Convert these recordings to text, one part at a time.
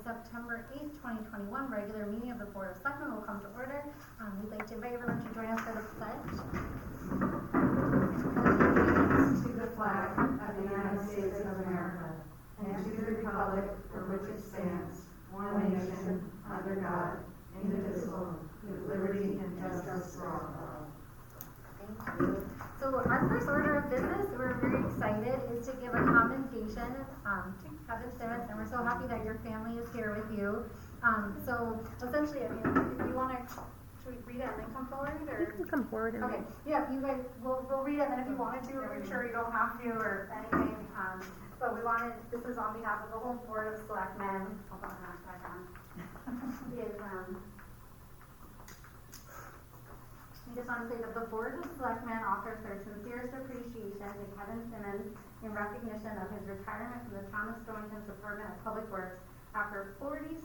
September 8th, 2021 regular meeting of the Board of Selectmen will come to order. We'd like to invite everyone to join us for the pledge. To the flag of the United States of America and to the republic for which it stands, one nation, under God, indivisible, with liberty and justice for all. Thank you. So our first order of business, we're very excited, is to give a commendation to Kevin Simmons, and we're so happy that your family is here with you. So essentially, I mean, if you want to, should we read it and then come forward? Or? You can come forward. Okay, yeah, if you guys, we'll read it, and then if you wanted to, make sure you don't have to or anything. But we wanted, this is on behalf of the whole Board of Selectmen. Hold on, I'm back on. We just want to say that the Board of Selectmen offers their sincerest appreciation to Kevin Simmons in recognition of his retirement from the Town of Stonington's Department of Public Works after 46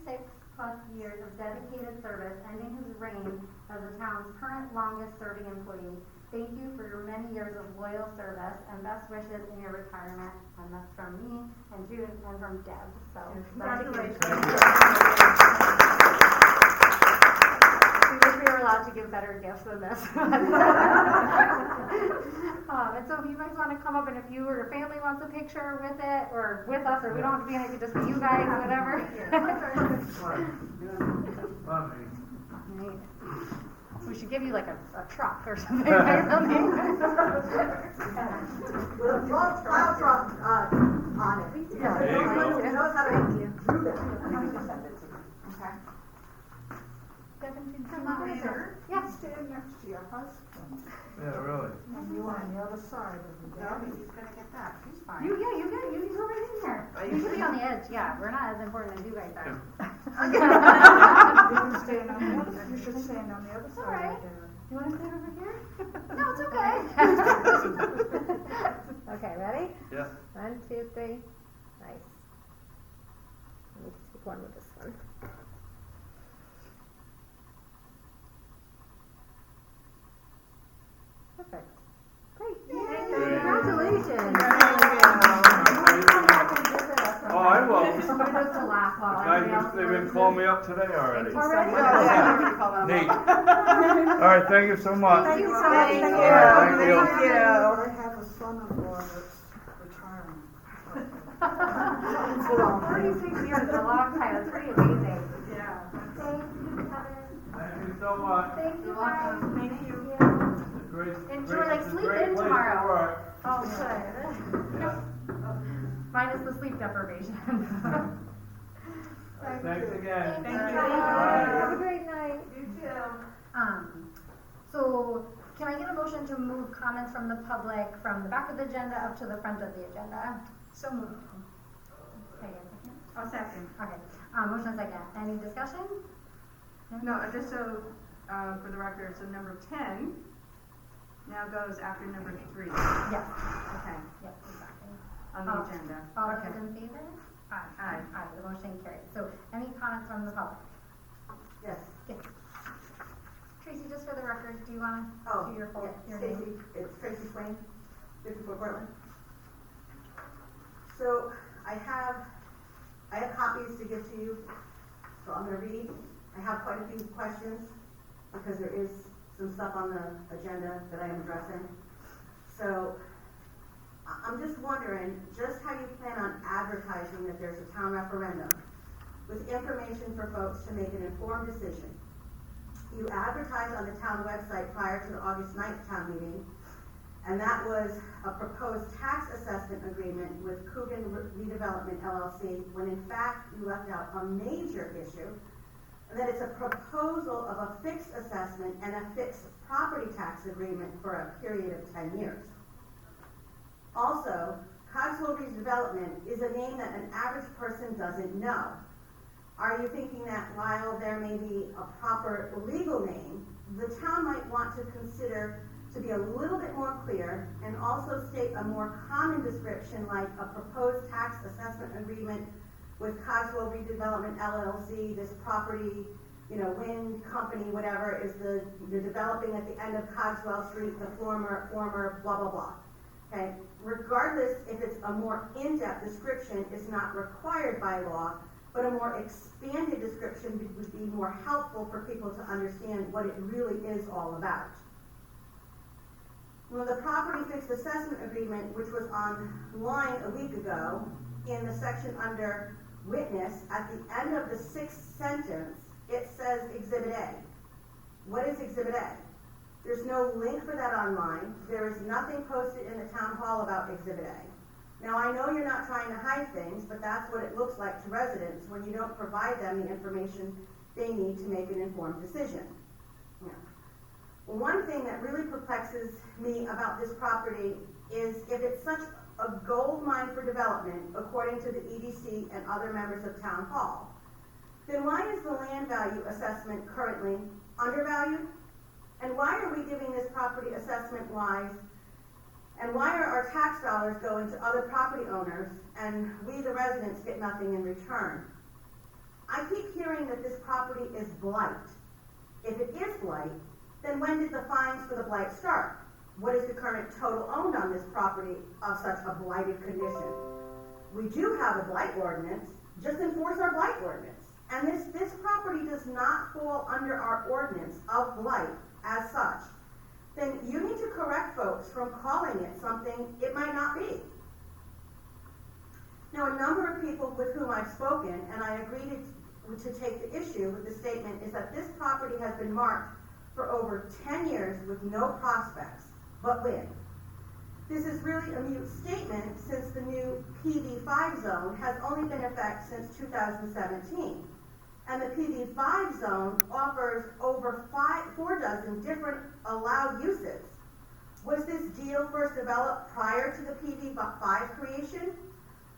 plus years of dedicated service, ending his reign as the town's current longest serving employee. Thank you for your many years of loyal service and best wishes in your retirement. And that's from me and June and from Deb. So congratulations. We wish we were allowed to give better gifts than this. And so if you guys want to come up, and if you or your family wants a picture with it, or with us, or we don't have to be in it, it could just be you guys, whatever. We should give you like a truck or something. With a plow truck on it. Yeah. There you go. He knows how to do that. Okay. Devin, can you Come on, later? Yes. Stand next to your husband. Yeah, really. And you on the other side of the No, he's gonna get that. He's fine. You go right in here. You should be on the edge. Yeah, we're not as important as you guys are. You should stand on the other side. All right. There. You want to stand over here? No, it's okay. Okay, ready? Yeah. 1, 2, 3. Nice. Let me take one with this one. Perfect. Great. Yay. Congratulations. Oh, I will. Somebody does to laugh while They've been calling me up today already. Already? Neat. All right, thank you so much. Thank you so much. Thank you. I have a son-in-law that's retiring. 36 years is a long time. That's pretty amazing. Yeah. Thank you, Kevin. Thank you so much. Thank you, guys. Thank you. Enjoy, like, sleep in tomorrow. Oh, good. Yeah. Minus the sleep deprivation. Thanks again. Thank you. Have a great night. You too. So, can I get a motion to move comments from the public from the back of the agenda up to the front of the agenda? So moved. Okay, a second? I'll second. Okay, motion second. Any discussion? No, just so, for the record, so number 10 now goes after number 3. Yes. Okay, Yes, exactly. on the agenda. All Okay. those in favor? Aye. Aye. Aye, the motion carries. So, any comments from the public? Yes. Yes. Tracy, just for the record, do you want to Oh, do your full, yeah. your Stacy, name? it's Tracy Swain, 54 Portland. So I have copies to give to you, so I'm going to read. I have quite a few questions because there is some stuff on the agenda that I am addressing. So I'm just wondering just how you plan on advertising that there's a town referendum with information for folks to make an informed decision. You advertised on the town website prior to the August 9th town meeting, and that was a proposed tax assessment agreement with Coogan Redevelopment LLC, when in fact you left out a major issue, and that it's a proposal of a fixed assessment and a fixed property tax agreement for a period of 10 years. Also, Cogswell Redevelopment is a name that an average person doesn't know. Are you thinking that while there may be a proper legal name, the town might want to consider to be a little bit more clear and also state a more common description like a proposed tax assessment agreement with Cogswell Redevelopment LLC, this property, wind company, whatever, is the developing at the end of Cogswell Street, the former blah, blah, blah. Okay? Regardless if it's a more in-depth description, it's not required by law, but a more expanded description would be more helpful for people to understand what it really is all about. Well, the property fixed assessment agreement, which was online a week ago, in the section under witness, at the end of the 6th sentence, it says Exhibit A. What is Exhibit A? There's no link for that online. There is nothing posted in the town hall about Exhibit A. Now, I know you're not trying to hide things, but that's what it looks like to residents when you don't provide them the information they need to make an informed decision. Yeah. One thing that really perplexes me about this property is if it's such a gold mine for development, according to the EDC and other members of Town Hall, then why is the land value assessment currently undervalued? And why are we giving this property assessment-wise? And why are our tax dollars going to other property owners and we, the residents, get nothing in return? I keep hearing that this property is blight. If it is blight, then when did the fines for the blight start? What is the current total owned on this property of such a blighted condition? We do have a blight ordinance. Just enforce our blight ordinance. And this property does not fall under our ordinance of blight as such. Then you need to correct folks from calling it something it might not be. Now, a number of people with whom I've spoken, and I agree to take the issue with the statement, is that this property has been marked for over 10 years with no prospects, but win. This is really a mute statement since the new PV5 zone has only been in effect since 2017. And the PV5 zone offers over 4 dozen different allowed uses. Was this deal first developed prior to the PV5 creation?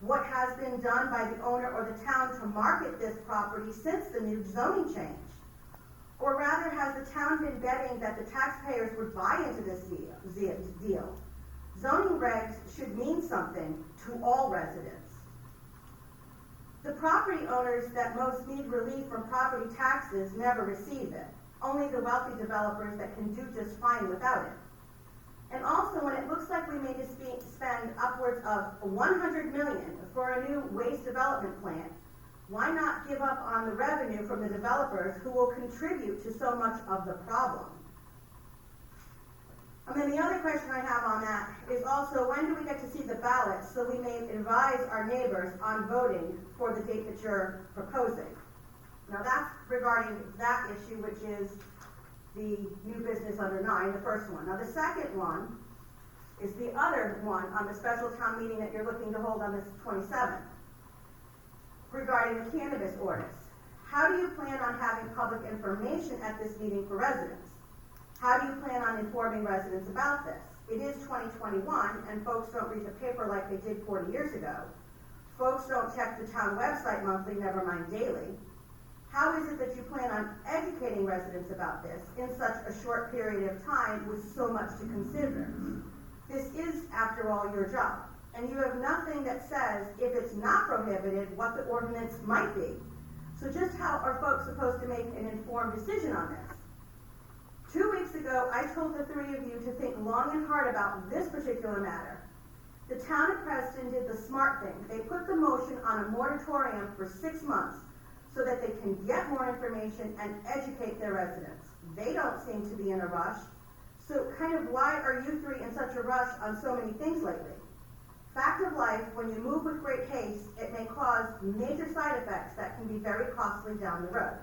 What has been done by the owner or the town to market this property since the new zoning change? Or rather, has the town been betting that the taxpayers would buy into this deal? Zoning regs should mean something to all residents. The property owners that most need relief from property taxes never receive it. Only the wealthy developers that can do just fine without it. And also, when it looks like we may spend upwards of $100 million for a new waste development plant, why not give up on the revenue from the developers who will contribute to so much of the problem? And then the other question I have on that is also, when do we get to see the ballots so we may advise our neighbors on voting for the date that you're proposing? Now that's regarding that issue, which is the new business under 9, the first one. Now the second one is the other one on the special town meeting that you're looking to hold on this 27th, regarding the cannabis ordinance. How do you plan on having public information at this meeting for residents? How do you plan on informing residents about this? It is 2021, and folks don't read the paper like they did 40 years ago. Folks don't check the town website monthly, never mind daily. How is it that you plan on educating residents about this in such a short period of time with so much to consider? This is, after all, your job. And you have nothing that says, if it's not prohibited, what the ordinance might be. So just how are folks supposed to make an informed decision on this? 2 weeks ago, I told the 3 of you to think long and hard about this particular matter. The town of Preston did the smart thing. They put the motion on a moratorium for 6 months so that they can get more information and educate their residents. They don't seem to be in a rush. So kind of why are you 3 in such a rush on so many things lately? Fact of life, when you move with great haste, it may cause major side effects that can be very costly down the road.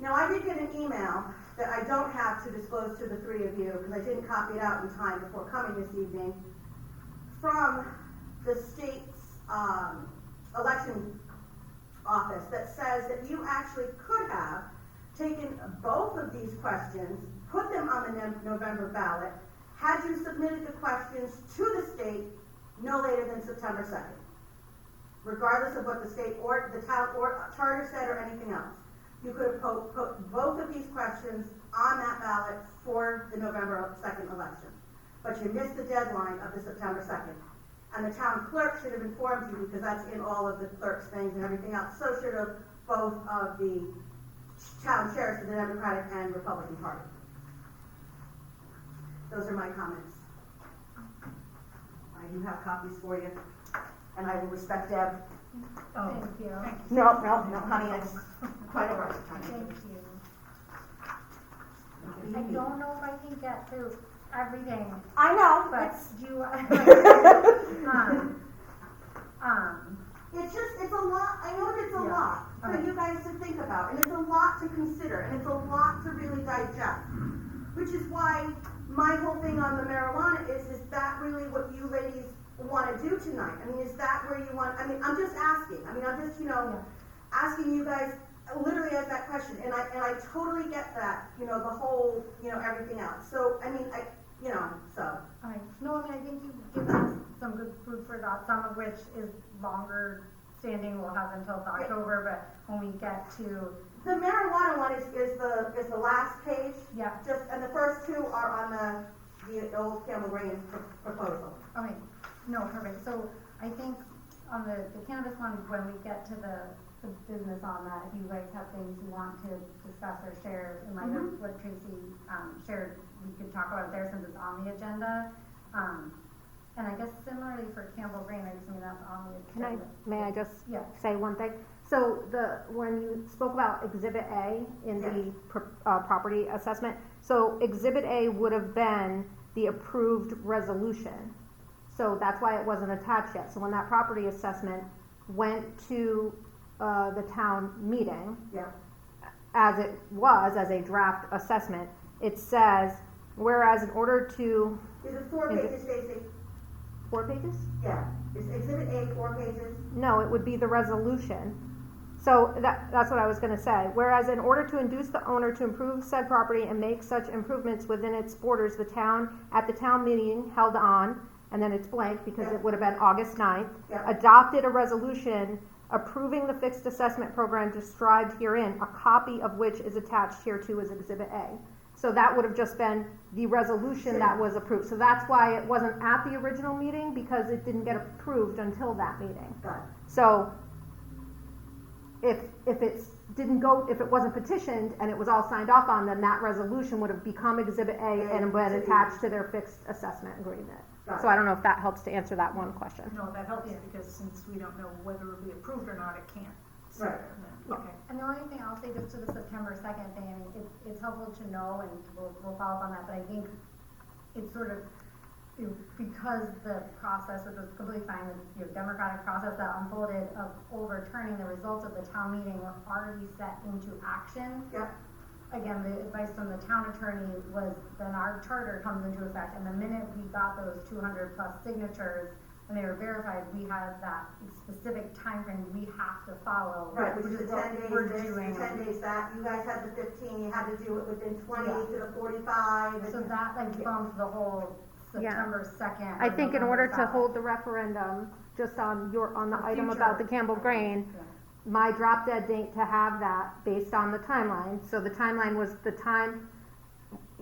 Now, I did get an email that I don't have to disclose to the 3 of you because I didn't copy it out in time before coming this evening, from the state's election office that says that you actually could have taken both of these questions, put them on the November ballot, had you submitted the questions to the state no later than September 2nd, regardless of what the state or the town or charter said or anything else. You could have put both of these questions on that ballot for the November 2nd election. But you missed the deadline of the September 2nd. And the town clerk should have informed you because that's in all of the clerk's things and everything else. So should have both of the town chairs for the Democratic and Republican Party. Those are my comments. I do have copies for you, and I will respect Deb Oh, Thank you. thank you. No, honey, it's quite a rush time. Thank you. I don't know if I can get through everything, I know, but it's, do you, it's a lot, I know it's a Yeah. lot for Okay. you guys to think about, and it's a lot to consider, and it's a lot to really digest. Which is why my whole thing on the marijuana is that really what you ladies wanna do tonight? I mean, is that where you want, I mean, I'm just asking, I'm just, asking you guys, literally as that question, and I totally get that, the whole, everything else. So, I mean, so. Alright, no, I mean, I think you've given us some good food for thought, some of which is longer standing, we'll have until October, but when we get to, The marijuana one is the last page. yeah, And the first two are on the old Campbell Grain proposal. okay, no, perfect, so I think on the cannabis one, when we get to the business on that, if you guys have things you want to discuss or share in light of what Tracy, shared, we could talk about it there since it's on the agenda. And I guess similarly for Campbell Grain, I just mean that's on the agenda. May I just Yeah. say one thing? So when you spoke about Exhibit A in the property assessment, so Exhibit A would have been the approved resolution. So that's why it wasn't attached yet. So when that property assessment went to the town meeting, Yeah. as it was, as a draft assessment, it says, whereas in order to, Is it 4 pages, Stacy? 4 pages? Yeah. Is Exhibit A 4 pages? No, it would be the resolution. So that's what I was gonna say. Whereas in order to induce the owner to improve said property and make such improvements within its borders, the town, at the town meeting held on, and then it's blank because it would have been August 9th, adopted a resolution approving the fixed assessment program described herein, a copy of which is attached hereto as Exhibit A. So that would have just been the resolution that was approved. So that's why it wasn't at the original meeting, because it didn't get approved until that meeting. Got it. So if it wasn't petitioned and it was all signed off on, then that resolution would have become Exhibit A and been attached to their fixed assessment agreement. Got So it. I don't know if that helps to answer that one question. No, that helps because since we don't know whether it'll be approved or not, it can't. Right. Okay. And the only thing I'll say just to the September 2nd thing, I mean, it's helpful to know, and we'll follow up on that, but I think it's sort of, because the process, which was completely fine, the democratic process that unfolded of overturning the results of the town meeting were already set into action. Yep. Again, the advice from the town attorney was then our charter comes into effect, and the minute we got those 200 plus signatures, and they were verified, we had that specific time frame we have to follow. Right, which is the what 10 days we're this, doing. the 10 days that. You guys had the 15, you had to do it within 20 Yeah. to the 45. So that like bumped the whole Yeah. September 2nd. I or think in November order to 7th. hold the referendum, just on the For item future. about the Campbell Grain, Yeah. my drop dead date to have that based on the timeline. So the timeline was the time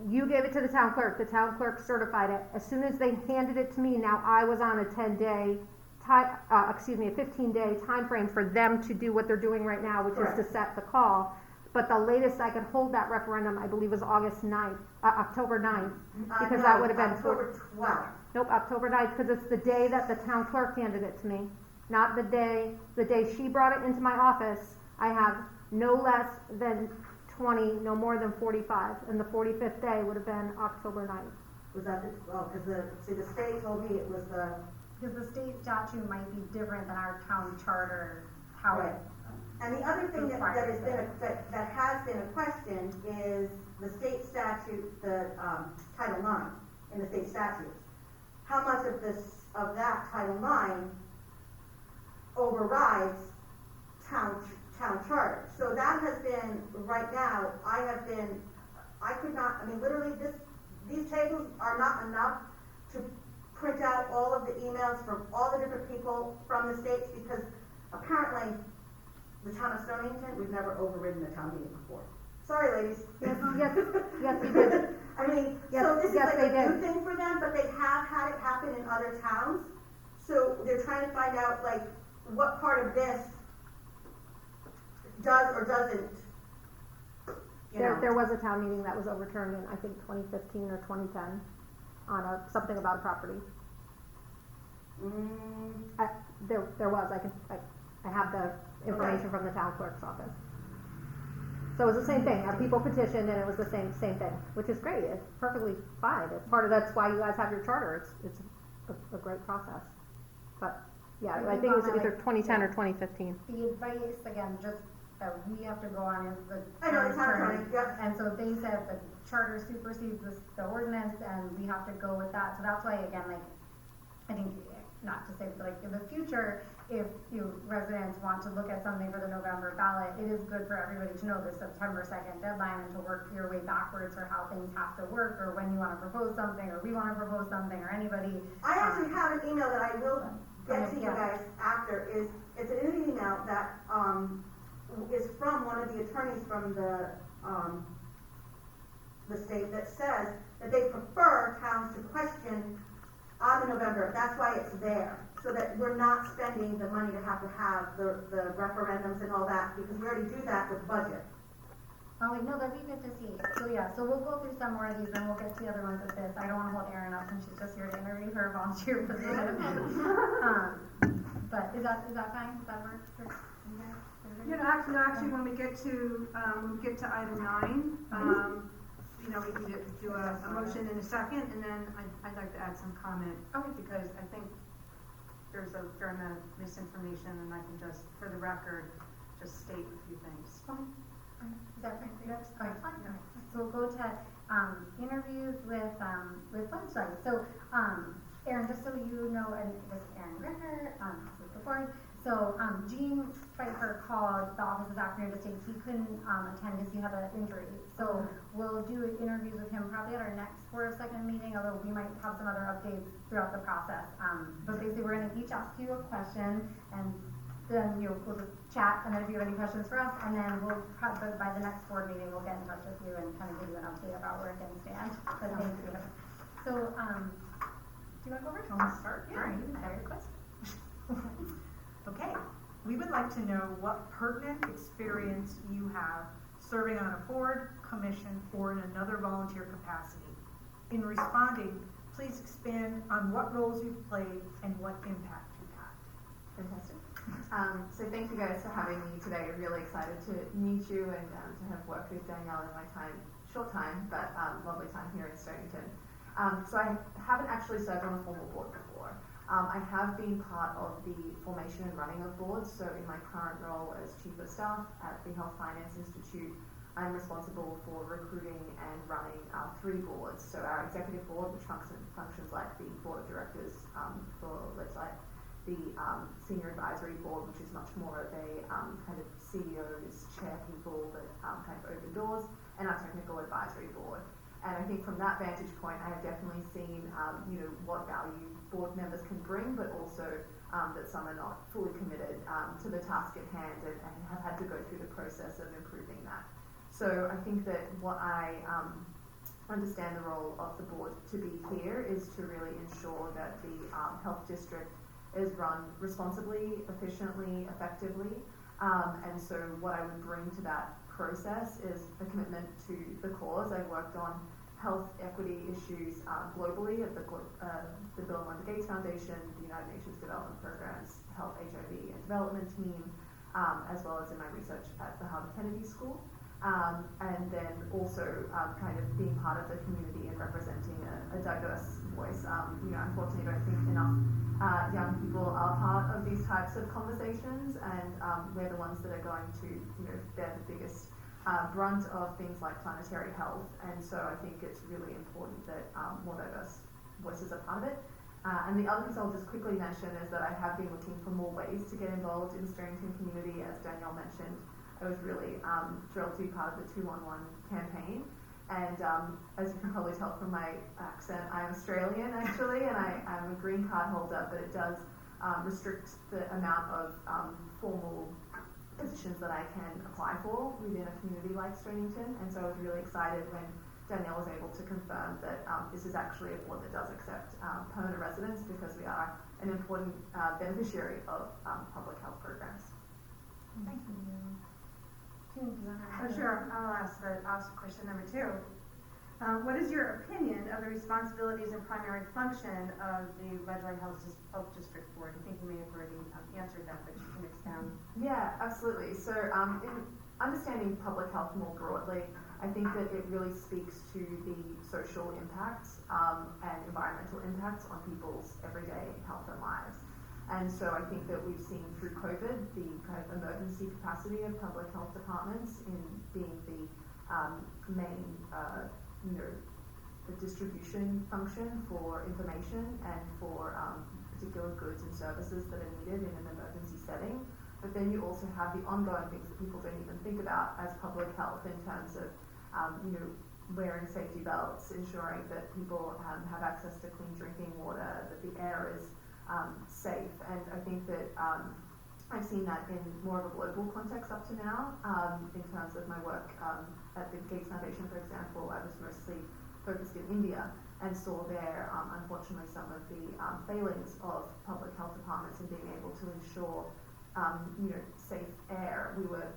you gave it to the town clerk certified it. As soon as they handed it to me, now I was on a 10-day time, a 15-day time frame for them to do what they're doing right now, which is to set the call. But the latest I could hold that referendum, I believe, was October 9th, because that would have been October 12th. Nope, October 9th, because it's the day that the town clerk handed it to me, not the day she brought it into my office. I have no less than 20, no more than 45, and the 45th day would have been October 9th. Was that because the state told me it was the, Because the state statute might be different than our town charter, how Right. it, and the other thing that has been a question is the state statute, the Title IX in the state statutes. How much of that Title IX overrides town charter? So that has been, right now, I could not, I mean, literally these tables are not enough to print out all of the emails from all the different people from the states, because apparently the town of Stonington, we've never overridden the town meeting before. Sorry, ladies. Yes, you did. I mean, Yes, so this is yes, like they a did. new thing for them, but they have had it happen in other towns. So they're trying to find out, like, what part of this does or doesn't, you know. There was a town meeting that was overturned in, I think, 2015 or 2010 on something about a property. There was, I have the information from the town clerk's office. So it was the same thing, people petitioned and it was the same thing, which is great, it's perfectly fine, it's part of, that's why you guys have your charter, it's a great process. But, yeah, I think it was either 2010 or 2015. The advice, again, just that we have to go on is the. I know, it's not attorney. attorney, yep. And so they said the charter supersedes the ordinance and we have to go with that, so that's why, again, like, I think, not to say, but like, in the future, if residents want to look at something for the November ballot, it is good for everybody to know the September 2nd deadline and to work your way backwards for how things have to work, or when you wanna propose something, or we wanna propose something, or anybody. I actually have an email that I will get to you Yeah. guys after, it's an email that, is from one of the attorneys from the state that says that they prefer towns to question on the November, that's why it's there, so that we're not spending the money to have the referendums and all that, because we already do that with budget. Oh, wait, no, that'd be good to see. So, yeah, so we'll go through some more of these, and we'll get to the other ones at this. I don't wanna hold Erin up since she's just here to interview her volunteer position. But is that fine? Does that work for you guys? You know, actually, when we get to item 9, you know, we can do a motion in a second, and then I'd like to add some comment. Okay. Because I think there's a fair amount of misinformation, and I can just, for the record, just state a few things. Is that fine for you? That's Okay. fine. Okay. So we'll go to, interviews with legislature. So, Erin, just so you know, and this is Erin Griffin, this is the board. So, Gene Pfeiffer called the office this afternoon to say he couldn't, attend because he had an injury. So we'll do interviews with him probably at our next Board of Selectmen meeting, although we might have some other updates throughout the process. But basically we're gonna each ask you a question, and then we'll just chat, and then if you have any questions for us, and then we'll probably, by the next board meeting, we'll get in touch with you and kind of give you an update about where things stand. But thank you. So, do you wanna go first? Want to start? Yeah, you can start your question. Okay, we would like to know what pertinent experience you have serving on a board, commission, or in another volunteer capacity. In responding, please expand on what roles you've played and what impact you've had. Fantastic. So thank you guys for having me today. I'm really excited to meet you and to have worked with Danielle in my short time, but lovely time here in Stonington. So I haven't actually served on a formal board before. I have been part of the formation and running of boards, so in my current role as Chief of Staff at the Health Finance Institute, I'm responsible for recruiting and running our 3 boards. So our executive board, which functions like the board of directors for Legislate, the senior advisory board, which is much more of a kind of CEOs, chair people that kind of open doors, and our technical advisory board. And I think from that vantage point, I have definitely seen, what value board members can bring, but also that some are not fully committed to the task at hand and have had to go through the process of improving that. So I think that what I understand the role of the board to be here is to really ensure that the health district is run responsibly, efficiently, effectively. And so what I would bring to that process is a commitment to the cause. I've worked on health equity issues globally at the Bill and Melinda Gates Foundation, the United Nations Development Program's Health, HIV and Development team, as well as in my research at the Harvard Kennedy School. And then also kind of being part of the community and representing a diverse voice. Unfortunately, I don't think enough young people are part of these types of conversations, and we're the ones that are going to, bear the biggest brunt of things like planetary health. And so I think it's really important that more diverse voices are part of it. And the other piece I'll just quickly mention is that I have been looking for more ways to get involved in the Stonington community. As Danielle mentioned, I was really thrilled to be part of the 211 campaign. And as you can probably tell from my accent, I'm Australian actually, and I'm a green card holder, but it does restrict the amount of formal positions that I can apply for within a community like Stonington. And so I was really excited when Danielle was able to confirm that this is actually a board that does accept permanent residents, because we are an important beneficiary of public health programs. Thank you. June, do you want to Oh, sure. I'll ask question number 2. What is your opinion of the responsibilities and primary function of the Red Light Health District Board? I think you may have already answered that, but you can expound. Yeah, absolutely. So, in understanding public health more broadly, I think that it really speaks to the social impacts and environmental impacts on people's everyday health and lives. And so I think that we've seen through COVID the kind of emergency capacity of public health departments in being the main, the distribution function for information and for particular goods and services that are needed in an emergency setting. But then you also have the ongoing things that people don't even think about as public health in terms of, wearing safety belts, ensuring that people have access to clean drinking water, that the air is safe. And I think that I've seen that in more of a global context up to now. In terms of my work at the Gates Foundation, for example, I was mostly focused in India and saw there, unfortunately, some of the failings of public health departments in being able to ensure, safe air. We were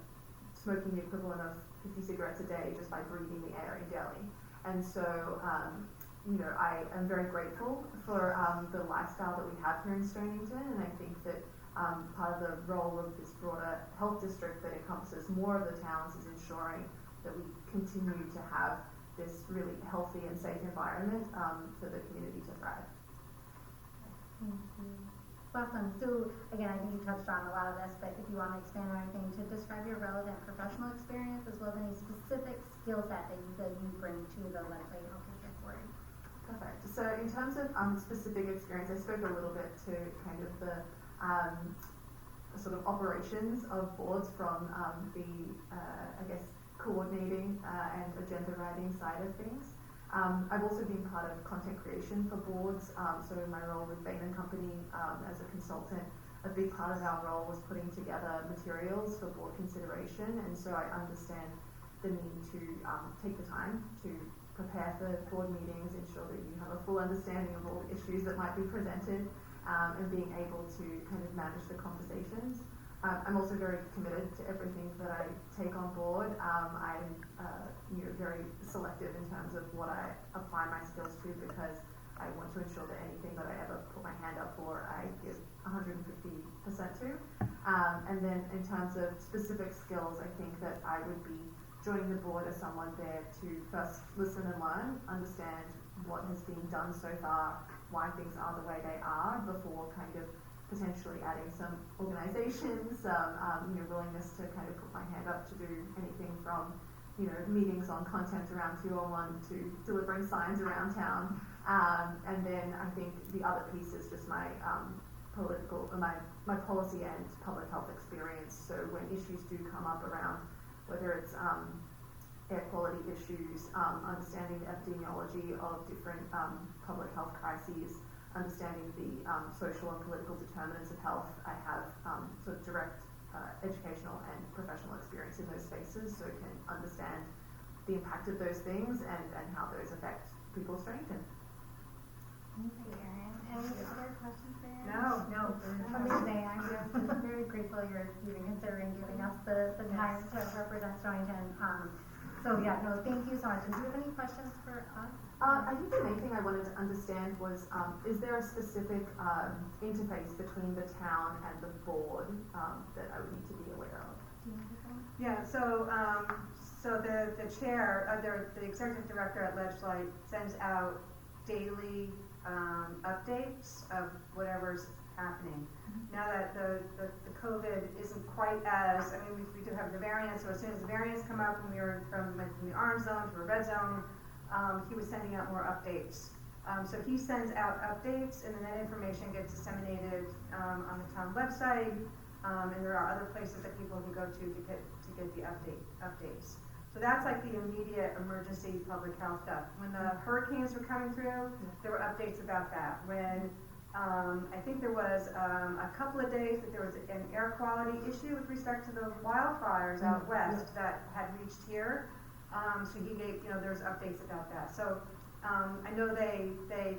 smoking the equivalent of 50 cigarettes a day just by breathing the air in Delhi. And so, I am very grateful for the lifestyle that we have here in Stonington, and I think that part of the role of this broader health district that encompasses more of the towns is ensuring that we continue to have this really healthy and safe environment for the community to thrive. Thank you. Awesome. So again, I think you touched on a lot of this, but if you want to expand on anything, to describe your relevant professional experience as well as any specific skill set that you bring to the legislative health district board. Perfect. So in terms of specific experience, I spoke a little bit to kind of the sort of operations of boards from the, coordinating and agenda writing side of things. I've also been part of content creation for boards, so in my role with Bain & Company as a consultant, a big part of our role was putting together materials for board consideration, and so I understand the need to take the time to prepare for board meetings, ensure that you have a full understanding of all the issues that might be presented, and being able to kind of manage the conversations. I'm also very committed to everything that I take on board. I'm very selective in terms of what I apply my skills to, because I want to ensure that anything that I ever put my hand up for, I give 150% to. And then in terms of specific skills, I think that I would be joining the board as someone there to first listen and learn, understand what has been done so far, why things are the way they are, before kind of potentially adding some organisations, willingness to kind of put my hand up to do anything from, meetings on content around 201 to delivering signs around town. And then I think the other piece is just my my policy and public health experience. So when issues do come up around, whether it's air quality issues, understanding the epidemiology of different public health crises, understanding the social and political determinants of health, I have sort of direct educational and professional experience in those spaces, so can understand the impact of those things and how those affect people of Stonington. Thank you, Erin. Any other questions for Erin? No. Amazing. I'm just very grateful you're even considering giving us the time to represent Stonington. Thank you so much. And do you have any questions for us? I think the main thing I wanted to understand was, is there a specific interface between the town and the board that I would need to be aware of? Yeah, so the chair, the executive director at Ledgelight sends out daily updates of whatever's happening. Now that the COVID isn't quite as, we do have the variants, so as soon as the variants come up, when we were from the orange zone to a red zone, he was sending out more updates. So he sends out updates, and then that information gets disseminated on the town website, and there are other places that people can go to get the updates. So that's like the immediate emergency public health stuff. When the hurricanes were coming through, there were updates about that. When I think there was a couple of days that there was an air quality issue with respect to the wildfires out west that had reached here. So he gave, there's updates about that. So I know they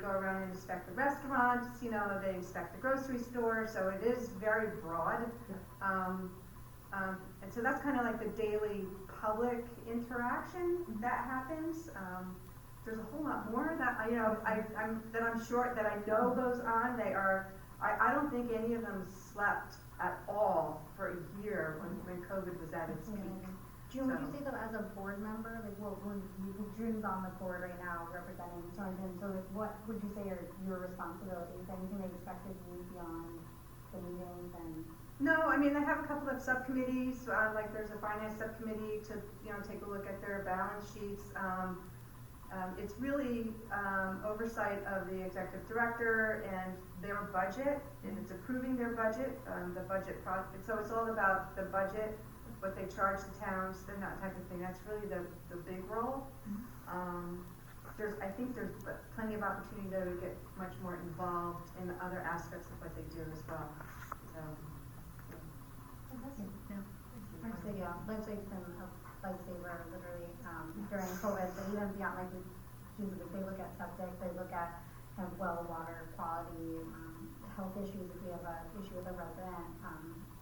go around and inspect the restaurants, they inspect the grocery store, so it is very broad. And so that's kind of like the daily public interaction that happens. there's a whole lot more that, I'm sure, that I know goes on. I don't think any of them slept at all for a year when COVID was at its peak. June, would you say though, as a board member, like, June's on the board right now representing Torrington, so like, what would you say are your responsibilities? Anything they expected you beyond the meetings and? No, I mean, they have a couple of subcommittees, like there's a finance subcommittee to, take a look at their balance sheets. It's really oversight of the executive director and their budget, and it's approving their budget, so it's all about the budget, what they charge the towns, and that type of thing. That's really the big role. I think there's plenty of opportunity though to get much more involved in the other aspects of what they do as well. So, Actually, yeah, legislature's been a lifesaver literally during COVID, but even beyond, like, they look at septic, they look at kind of well water quality, health issues. If we have an issue with a resident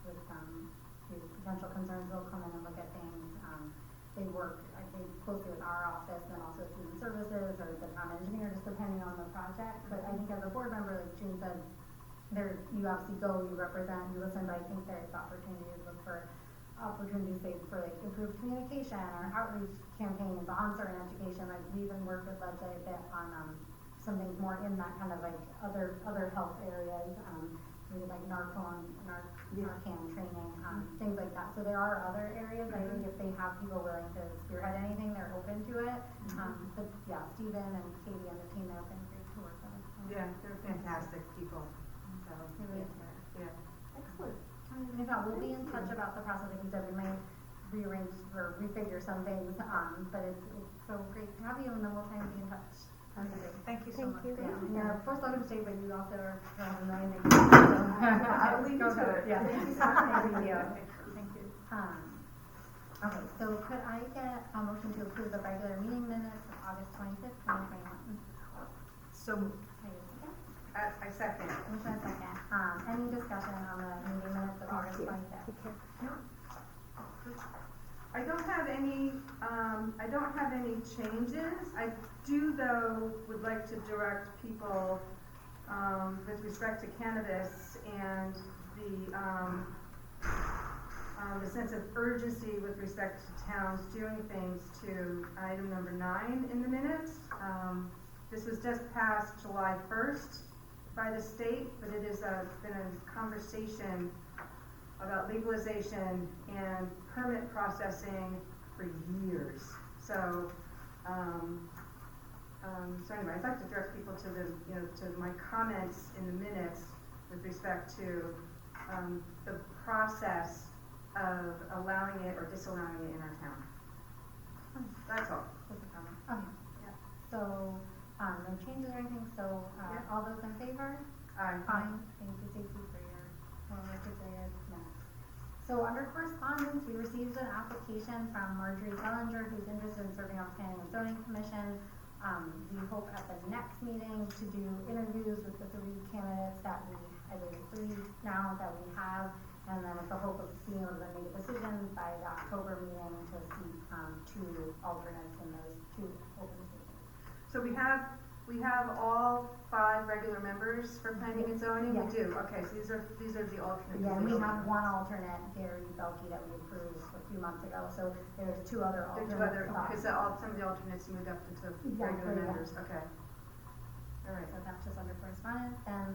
with potential concerns, they'll come in and look at things. They work, I think, closely with our office and then also with human services or the town engineer, just depending on the project. But I think as a board member, like June said, you obviously go, you represent, you listen, but I think there's opportunities to look for opportunities for like improved communication or outreach campaigns on certain education. Like we even work with Ledge a bit on some things more in that kind of like other health areas, maybe like Narcan training, things like that. So there are other areas. I think if they have people willing to spearhead anything, they're open to it. But yeah, Stephen and Katie and the team there have been great to work with. yeah, they're fantastic people. So, yeah. Excellent. If not, we'll be in touch about the process. Like you said, we might rearrange or refigure some things, but it's so great to have you, and then we'll try and be in touch. Thank you so much. Thank you. Yeah, you're of course welcome to stay, but you also are a million things. I will leave you to it. Yeah. Thank you so much. Thank you. Thank you. Okay, so could I get a motion to approve the regular meeting minutes of August 25th, 2021? So moved. I second. Motion and second. Any discussion on the meeting minutes of August 25th? I don't have any changes. I do though would like to direct people with respect to cannabis and the sense of urgency with respect to towns doing things to item number 9 in the minutes. This was just passed July 1st by the state, but it has been a conversation about legalization and permit processing for years. So, anyway, I'd like to direct people to to my comments in the minutes with respect to the process of allowing it or disallowing it in our town. That's all. Just a comment. Okay. Yeah. So, no changes or anything. So, all those in favor? Aye. Fine. Thank you, Stacey, for your well-articulated minutes. So under correspondence, we received an application from Marjorie Bellinger, who's interested in serving on Planning and Zoning Commission. We hope at the next meeting to do interviews with the 3 candidates that I believe 3 now that we have, and then with the hope of being able to make a decision by the October meeting to seat 2 alternates in those 2 open seats. So we have all 5 regular members for planning and zoning? Yes. We do, okay, so these are the alternate Yeah, we positions. have 1 alternate, Gary Belkey, that we approved a few months ago, so there's 2 other There alternates. are 2 other, because some of the alternates moved up into regular members, okay. All right. So that's just under correspondence. Then,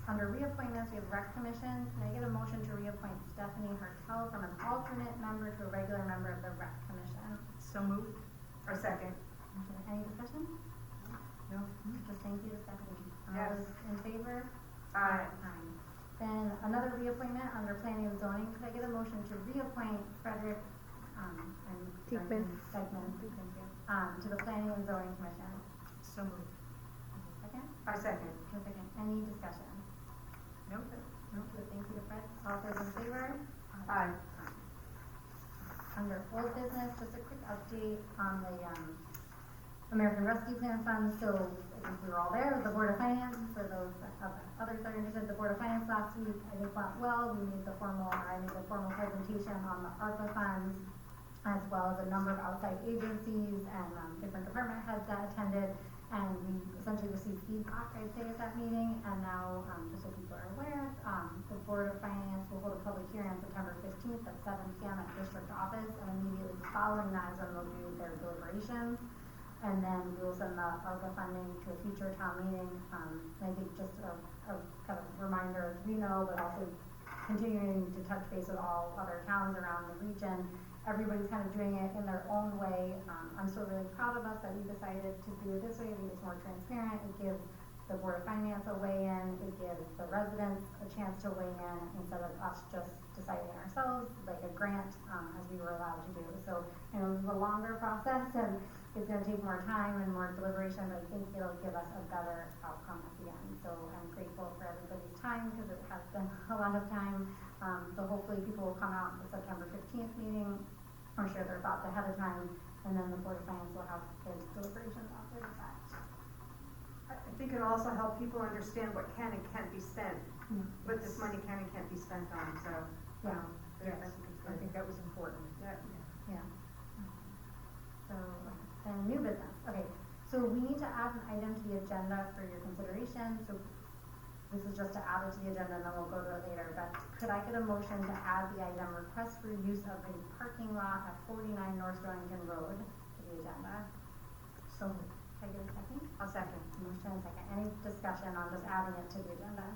under reappointments, we have Rec Commission. Can I get a motion to reappoint Stephanie Hertel from an alternate member to a regular member of the Rec Commission? So moved. Or second? Any discussion? No. Just thank you to Stephanie. Yes. All those in favor? Aye. Then another reappointment under planning and zoning. Could I get a motion to reappoint Frederick, Diekman. Thank you, to the planning and zoning commission? So moved. Second? I second. Any discussion? Nope. No, so thank you to Fred. All those in favor? Aye. Under old business, just a quick update on the American Rescue Plan Fund. So I think we were all there with the Board of Finance. For those others that are interested, the Board of Finance last week, I think went well. I made the formal presentation on the ARPA funds. as well as a number of outside agencies and different department heads that attended. And we essentially received feedback, I'd say, at that meeting. And now, just so people are aware, the Board of Finance will hold a public hearing on September 15th at 7 p.m. at District Office. And immediately following that is when they'll do their deliberations. And then we will send the ARPA funding to a future town meeting. And I think just a kind of reminder, as we know, but also continuing to touch base with all other towns around the region. Everybody's kind of doing it in their own way. I'm still really proud of us that we decided to do it this way. I think it's more transparent. It gives the Board of Finance a weigh in. It gives the residents a chance to weigh in instead of us just deciding ourselves, like a grant, as we were allowed to do. So, you know, this is a longer process and it's going to take more time and more deliberation, but I think it'll give us a better outcome at the end. So I'm grateful for everybody's time because it has been a lot of time. So hopefully people will come out at the September 15th meeting or share their thoughts ahead of time, and then the Board of Finance will have their deliberations after the fact. I think it'll also help people understand what can and can't be spent, what this money can and can't be spent on, so. Yeah. Yes, I think it's I good. think that was important. Yeah. Yeah. So, then new business. Okay, so we need to add an item to the agenda for your consideration. So this is just to add it to the agenda and then we'll go to it later. But could I get a motion to add the item request for use of a parking lot at 49 North Stonington Road to the agenda? So, Can I get a second? I'll second. Motion and second. Any discussion on just adding it to the agenda?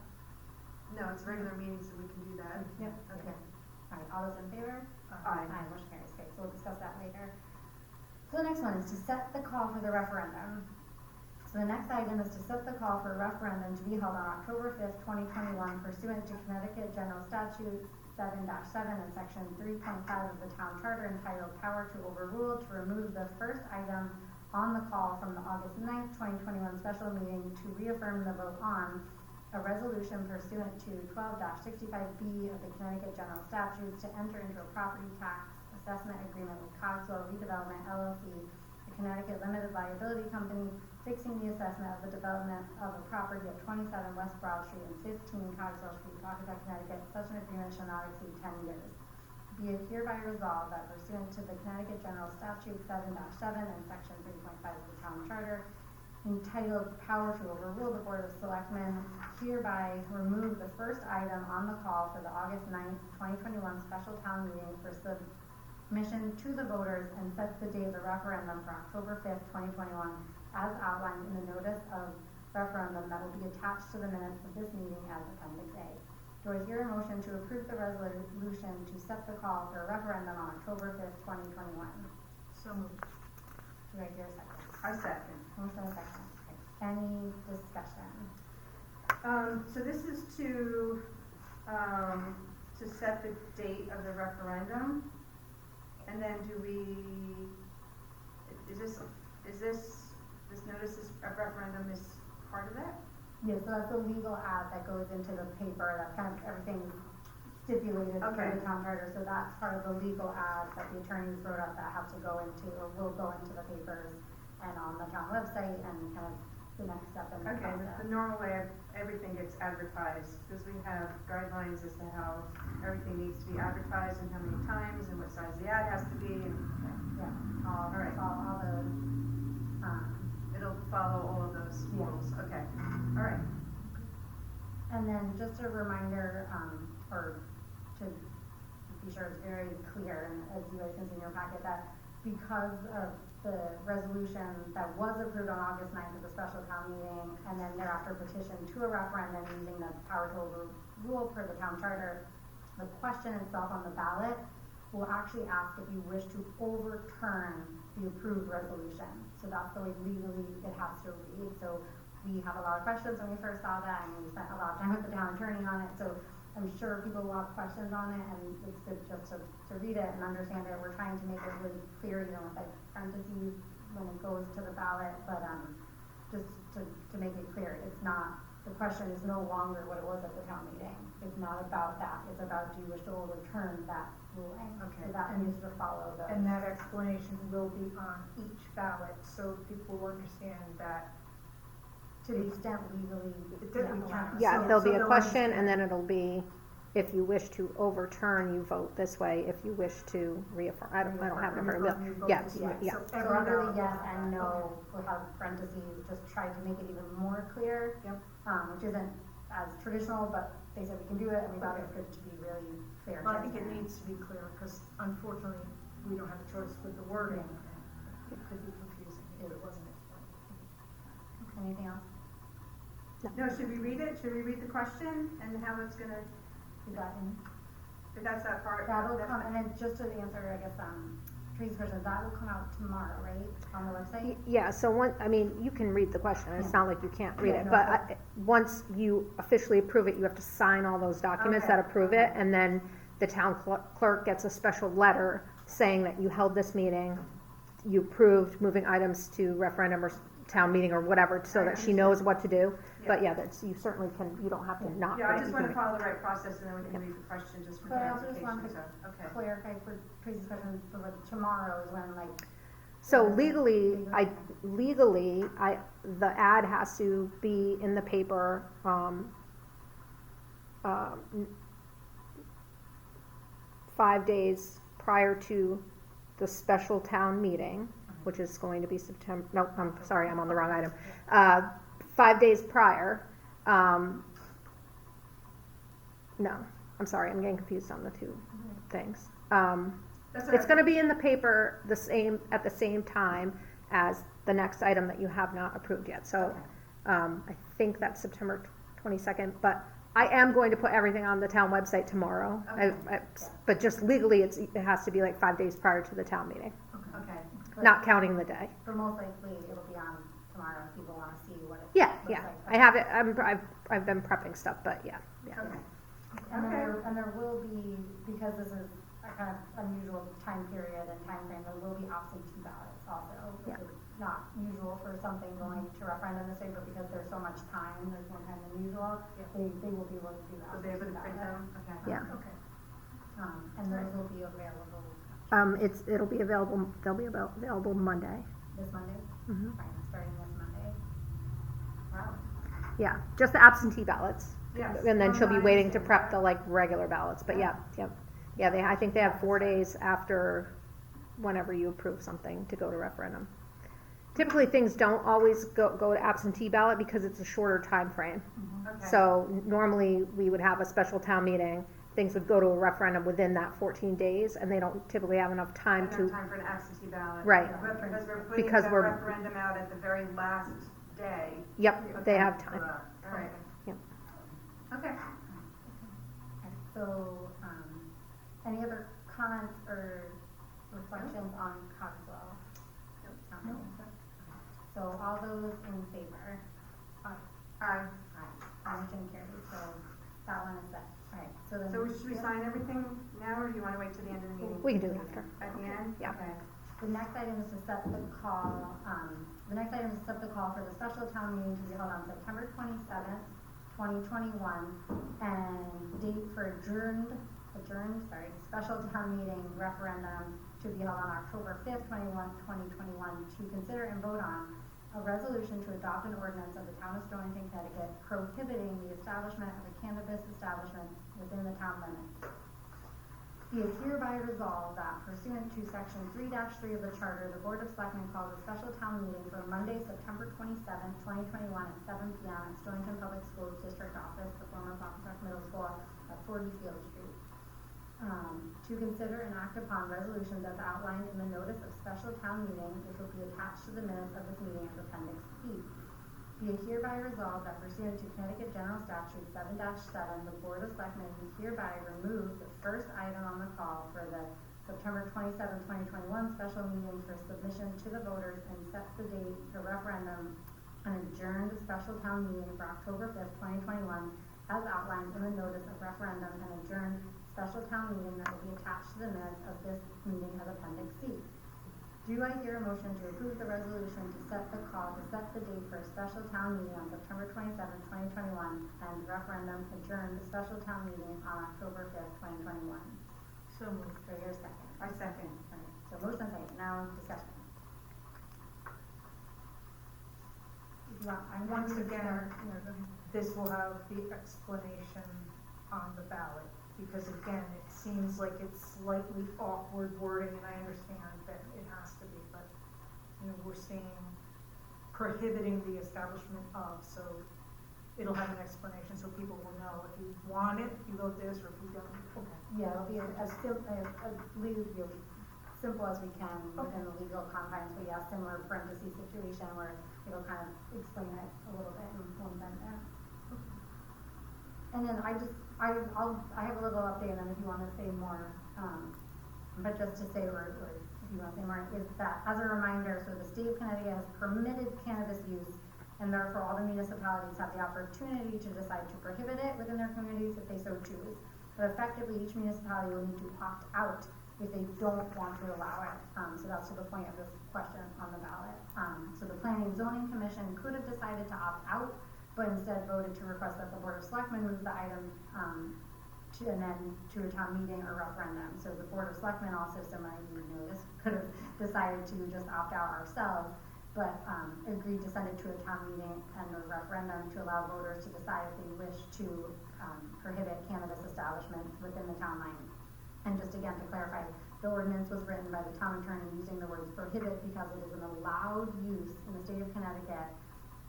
No, it's a regular meeting, so we can do that. Yep. Okay. All right, all those in favor? Aye. Aye, motion carries. Great, so we'll discuss that later. So the next one is to set the call for the referendum. So the next item is to set the call for a referendum to be held on October 5th, 2021 pursuant to Connecticut General Statute 7-7 and Section 3.5 of the Town Charter entitled Power to Overrule to remove the first item on the call from the August 9th, 2021 special meeting to reaffirm the vote on a resolution pursuant to 12-65B of the Connecticut General Statutes to enter into a property tax assessment agreement with Cogswell Redevelopment LLC, a Connecticut limited liability company, fixing the assessment of the development of a property at 27 West Broad Street and 15 Cogswell Street, Pawcatuck, Connecticut. Such an agreement shall not exceed 10 years. Be it hereby resolved that pursuant to the Connecticut General Statute 7-7 and Section 3.5 of the Town Charter, entitled Power to Overrule, the Board of Selectmen hereby remove the first item on the call for the August 9th, 2021 special town meeting for submission to the voters and sets the date of the referendum for October 5th, 2021 as outlined in the notice of referendum that will be attached to the minutes of this meeting as Appendix A. Do I hear a motion to approve the resolution to set the call for a referendum on October 5th, 2021? so moved. Do I hear a second? I second. Motion and second. Okay. Any discussion? So this is to set the date of the referendum, and then do we, is this notice of referendum is part of that? Yeah, so that's the legal ad that goes into the paper, that's kind of everything stipulated for Okay. the town charter, so that's part of the legal ad that the attorneys wrote up that has to go into, or will go into the papers and on the town website and kind of the next step in the Okay, process. the normal way everything gets advertised, because we have guidelines as to how everything needs to be advertised and how many times and what size the ad has to be, and Yeah, all All right. all those, it'll follow all of those Yeah. rules, okay, all right. and then just a reminder, or to be sure it's very clear, and as you guys can see in your packet, that because of the resolution that was approved on August 9th at the special town meeting, and then thereafter petitioned to a referendum using the power to overrule per the town charter, the question itself on the ballot will actually ask if you wish to overturn the approved resolution. So that's the way legally it has to read. So we have a lot of questions when we first saw that, and we spent a lot of time with the town attorney on it. So I'm sure people will have questions on it, and it's good just to read it and understand it. We're trying to make it really clear, you know, with like parentheses when it goes to the ballot, but just to make it clear, it's not, the question is no longer what it was at the town meeting. It's not about that. It's about, do you wish to overturn that ruling? Okay. So that needs to follow the. And that explanation will be on each ballot, so people will understand that. To the extent legally. That we can. Yeah, So- there'll be so a they'll question understand. and then it'll be If you wish to overturn, you vote this way. If you wish to reaffirm, I don't have it in front of me. Yeah, yeah. So So every really ballot. yes and no, we'll have parentheses, just try to make it even more clear. Yep. Which isn't as traditional, but they said we can do it, and we thought it was good to be really fair. and Well, I think it transparent. needs to be clear, because unfortunately, we don't have a choice with the wording. It could be confusing if it wasn't explained. Anything else? No, should we read it? Should we read the question and how it's gonna, Is that in? that's that part? That'll that's come, the- and then just to answer, I guess, Tracy's question, that will come out tomorrow, right, on the website? Yeah, so you can read the question, it's not like you can't read Yeah, it, no, but but- once you officially approve it, you have to sign all those documents Okay, that approve it, okay. and then the town clerk gets a special letter saying that you held this meeting, you approved moving items to referendum or town meeting or whatever, so that she knows what to do. But yeah, that's, you certainly can, you don't have to not. Yeah, put I it, just you wanna can- follow the right process and then we can read the question just for But I also just wanted clarification, so, okay. Clarify for Tracy's question, so like tomorrow is when like. So the- legally, the ad has to be in the paper, 5 days prior to the special town meeting, which is going to be September, no, I'm sorry, I'm on the wrong item. 5 days prior, no, I'm sorry, I'm getting confused on the two things. That's all It's right. gonna be in the paper at the same time as the next item that you have not approved yet, so, I think that's September 22nd, but I am going to put everything on the town website tomorrow. Okay. But just legally, it has to be like 5 days prior to the town meeting, Okay. But- not counting the day. But most likely it'll be on tomorrow if people wanna see what it Yeah, looks yeah, like. I have it, I've been prepping stuff, but yeah. Okay. And then Okay. there will be, because this is a kind of unusual time period and time frame, there will be absentee ballots also. Yeah. It's not usual for something going to referendum this way, but because there's so much time, there's more time than usual, they will be able to do that. So they able to print them? Okay. Yeah. Okay. And those will be available It'll be available, they'll be available Monday. this Monday, Mhm. right, starting this Monday. Wow. Yeah, just the absentee ballots. Yes. And then she'll be Online waiting to and- prep the like regular ballots, but yeah, yep. Yeah, I think they have 4 days after whenever you approve something to go to referendum. Typically, things don't always go to absentee ballot because it's a shorter time frame. Okay. So normally, we would have a special town meeting, things would go to a referendum within that 14 days, and they don't typically have enough time Enough to, time for an absentee ballot. Right. But because we're putting Because the we're- referendum out at the very last day. yep, they Okay, have for time. that. All right. Yep. Okay. Okay, so, any other comments or reflections on Cogswell? No. So all those in favor? Aye. Motion carries, so that one is set. Alright, so then. So should we sign everything now, or do you wanna wait till the end of the meeting? We can do it after. At the end? Yeah. Okay. The next item is to set the call, for the special town meeting to be held on September 27th, 2021, and date for adjourned, special town meeting referendum to be held on October 5th, 2021, to consider and vote on a resolution to adopt an ordinance of the town of Stonington, Connecticut, prohibiting the establishment of a cannabis establishment within the town limits. Be it hereby resolved that pursuant to section 3-3 of the charter, the Board of Selectmen calls a special town meeting for Monday, September 27th, 2021 at 7 p.m. at Stonington Public Schools District Office, the former Foxrock Middle School at 40 Field Street. To consider and act upon resolutions as outlined in the notice of special town meeting, which will be attached to the minutes of this meeting as Appendix E. Be it hereby resolved that pursuant to Connecticut General Statute 7-7, the Board of Selectmen hereby removes the first item on the call for the September 27, 2021 special meeting for submission to the voters and sets the date for referendum and adjourned special town meeting for October 5th, 2021 as outlined in the notice of referendum and adjourned special town meeting that will be attached to the minutes of this meeting as Appendix C. Do I hear a motion to approve the resolution to set the date for a special town meeting on September 27, 2021 and referendum adjourned the special town meeting on October 5th, 2021? So moved. So here's a second. I second. Okay, so motion second, now discussion. Once again, this will have the explanation on the ballot because again, it seems like it's slightly awkward wording, and I understand that it has to be, but, you know, we're saying prohibiting the establishment of, so it'll have an explanation, so people will know, if you want it, you go this, or if you don't, okay. Yeah, it'll be as simple as we can within the legal confines, but yeah, similar parentheses situation where it'll kind of explain it a little bit in one sentence. And then I have a little update, and then if you wanna say more, but just to say, or if you wanna say more, is that as a reminder, so the state of Connecticut has permitted cannabis use, and therefore all the municipalities have the opportunity to decide to prohibit it within their communities if they so choose. But effectively, each municipality will need to opt out if they don't want to allow it. So that's to the point of this question on the ballot. So the Planning and Zoning Commission could have decided to opt out, but instead voted to request that the Board of Selectmen move the item and then to a town meeting or referendum. So the Board of Selectmen also, some of you know this, could have decided to just opt out ourselves, but agreed to send it to a town meeting and a referendum to allow voters to decide if they wish to prohibit cannabis establishments within the town line. And just again to clarify, the ordinance was written by the town attorney using the words prohibit because it is an allowed use in the state of Connecticut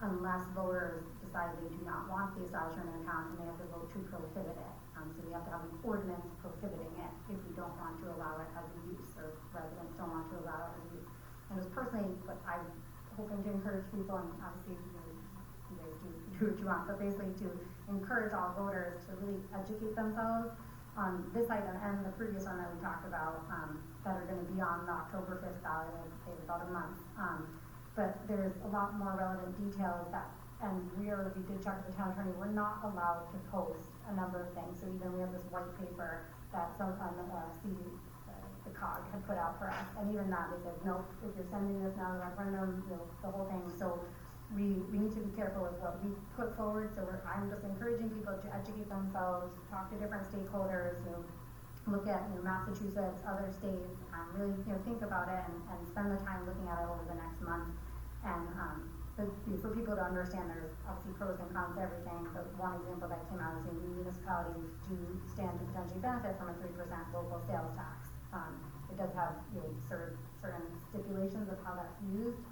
unless voters decide they do not want the establishment in town and they have to vote to prohibit it. So we have to have an ordinance prohibiting it if we don't want to allow it as a use, or residents don't want to allow it as a use. And just personally, what I'm hoping to encourage people, and obviously you guys do what you want, but basically to encourage all voters to really educate themselves on this item and the previous one that we talked about, that are gonna be on the October 5th ballot, they have about a month. But there's a lot more relevant details that, and we did check with the town attorney, we're not allowed to post a number of things. So even we have this white paper that the COG had put out for us, and even that, they said, nope, if you're sending this now to referendum, the whole thing. So we need to be careful with what we put forward. So I'm just encouraging people to educate themselves, talk to different stakeholders, look at Massachusetts, other states, really think about it and spend the time looking at it over the next month. And for people to understand, there's obviously pros and cons to everything, but one example that came out is municipalities do stand to potentially benefit from a 3% local sales tax. It does have certain stipulations of how that's used,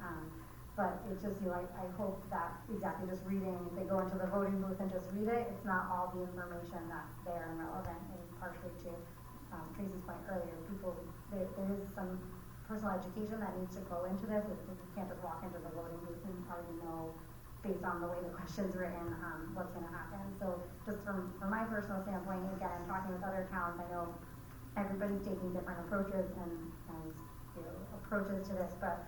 but it's just I hope that exactly just reading, if they go into the voting booth and just read it, it's not all the information that's there and relevant. And partially to Tracy's point earlier, there is some personal education that needs to go into this. You can't just walk into the voting booth and already know, based on the way the question's written, what's going to happen. So just from my personal standpoint, again, talking with other towns, I know everybody's taking different approaches and approaches to this, but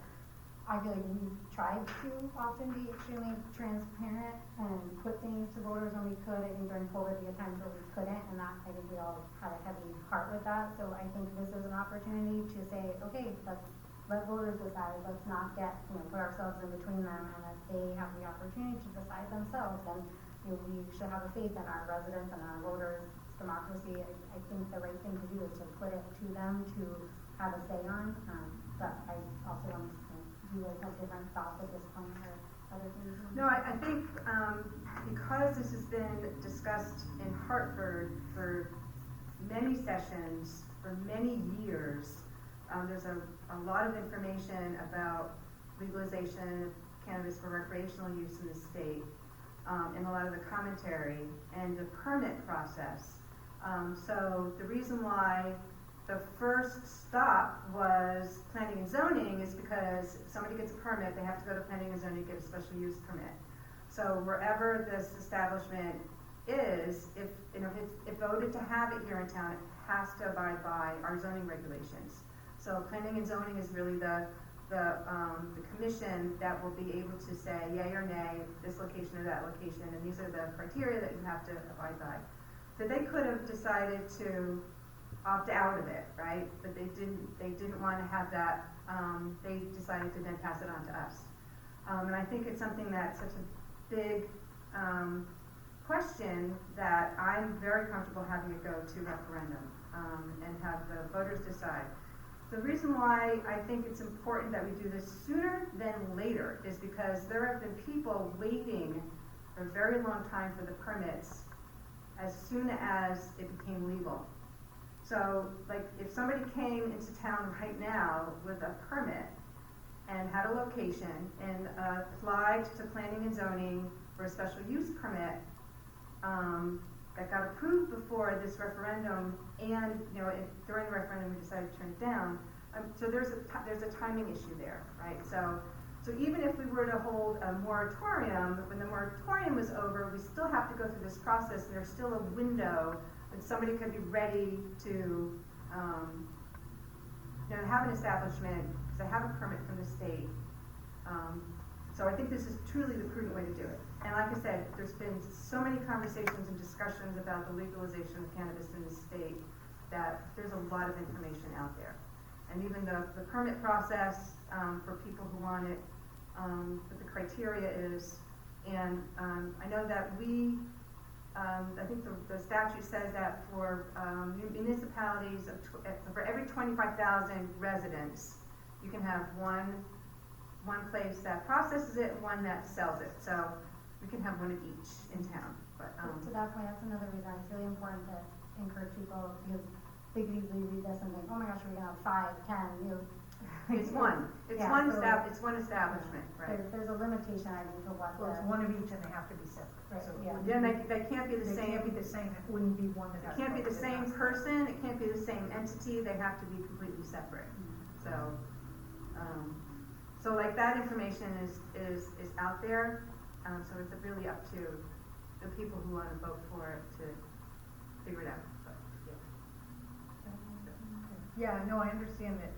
I feel like we've tried to often be extremely transparent and put things to voters when we could. I think during COVID we had times where we couldn't, and that I think we all had a heavy heart with that. So I think this is an opportunity to say, okay, let's let voters decide. Let's not put ourselves in between them, and if they have the opportunity to decide themselves, then we should have a faith in our residents and our voters' democracy. I think the right thing to do is to put it to them to have a say on. But I also want to you guys have different thoughts at this point or other things? No, I think because this has been discussed in Hartford for many sessions, for many years, there's a lot of information about legalization of cannabis for recreational use in the state, and a lot of the commentary and the permit process. So the reason why the first stop was planning and zoning is because if somebody gets a permit, they have to go to planning and zoning to get a special use permit. So wherever this establishment is, if voted to have it here in town, it has to abide by our zoning regulations. So planning and zoning is really the commission that will be able to say yay or nay, this location or that location, and these are the criteria that you have to abide by. So they could have decided to opt out of it, right? But they didn't want to have that. They decided to then pass it on to us. And I think it's something that's such a big question that I'm very comfortable having it go to referendum and have the voters decide. The reason why I think it's important that we do this sooner than later is because there have been people waiting for a very long time for the permits as soon as it became legal. So, like, if somebody came into town right now with a permit and had a location and applied to planning and zoning for a special use permit, that got approved before this referendum, and, you know, during the referendum, we decided to turn it down. So there's a timing issue there, right? So even if we were to hold a moratorium, when the moratorium was over, we still have to go through this process, and there's still a window that somebody could be ready to, you know, have an establishment, because they have a permit from the state. So I think this is truly the prudent way to do it. And like I said, there's been so many conversations and discussions about the legalization of cannabis in the state that there's a lot of information out there. And even the permit process, for people who want it, what the criteria is. And I know that I think the statute says that for municipalities, for every 25,000 residents, you can have one place that processes it and one that sells it. So we can have one of each in town. But To that point, that's another reason it's really important to encourage people, because they could easily read this and think, oh my gosh, we're gonna have 5, 10, you know. it's one. It's Yeah, one so- establishment, right? There's a limitation, I think, to what Well, it's the, one of each and they have to be separate. Right, So it yeah. wouldn't Then be- they can't be the They same. can't be the same, it wouldn't be one that It has. can't be the both. It same has to- person, it can't be the same entity, they have to be completely separate. So, so like that information is out there, so it's really up to the people who wanna vote for it to figure it out. But, Yeah, no, I understand that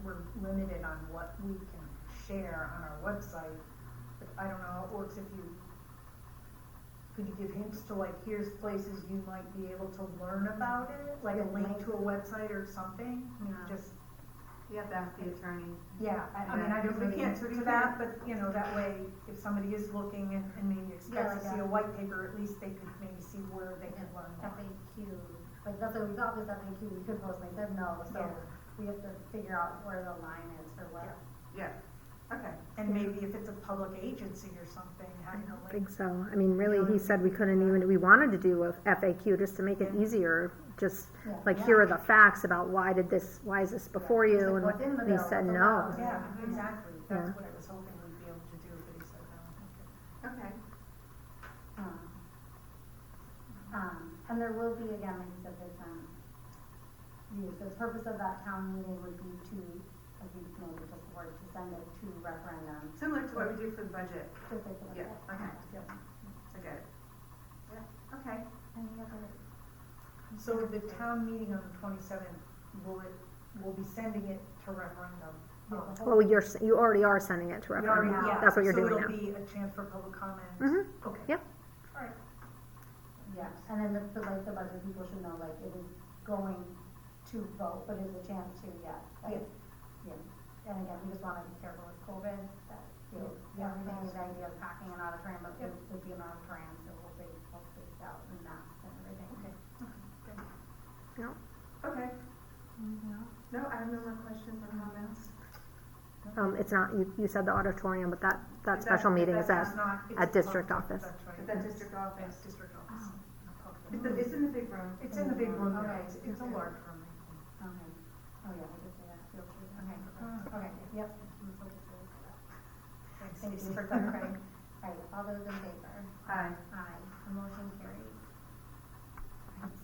we're limited on what we can share on our website, but I don't know how it works could you give hints to, like, here's places you might be able to learn about it, like a link to a website or something? I mean, just, You have to ask the attorney. yeah, I mean, I don't We know the can't- answer we to can't- that, but, you know, that way, if somebody is looking and maybe expects to see a white paper, at least they could maybe see where they can learn more. FAQ, like, that's what we got this FAQ, we could post, and they said no, so Yeah. we have to figure out where the line is for what. Yeah, okay. And maybe if it's a public agency or something, having a I link. think so. I mean, really, he said we couldn't even, we wanted to do a FAQ just to make it Yeah. easier, just Yeah. like, here are the facts about why is this before Yeah. you, Like, what's in the and he bill, said what's no. allowed. Yeah, exactly, that's Yeah. what I was hoping we'd be able to do, but he said no, Okay. And there will be, again, like you said, there's, the purpose of that town meeting would be to, as you noted just before, to send it to referendum. Similar to what we do for the budget. Just like the Yeah, budget. okay. Yep. I get it. Yeah, okay. Any other? So the town meeting on the 27th, we'll be sending it to referendum. Well, you already are sending it to We already referendum. have. That's what you're doing So now. it'll be a chance for public comment. Mhm. Okay. Yep. All right. Yeah, and then the budget people should know, like, it is going to vote, but it is a chance to, yeah. And again, we just wanna be careful with COVID, that, you know, everything is the idea of packing an auditorium, but it would be an auditorium, so we'll be all spaced out and masks and everything. Okay. No? Okay. Anything else? No, I have no more questions or comments. It's not, you said the auditorium, but that Is special that- meeting that's is not- it's at district public, office. That's right. Is that district Yes, office? district office. It's in the big room. It's in the big room, Okay. yeah, it's a large room. Okay. Oh, yeah, we did say that, feel free. Okay, yep. Thanks, Thank you Stacy. for clarifying. Right, all those in favor? Aye. Aye, the motion carries.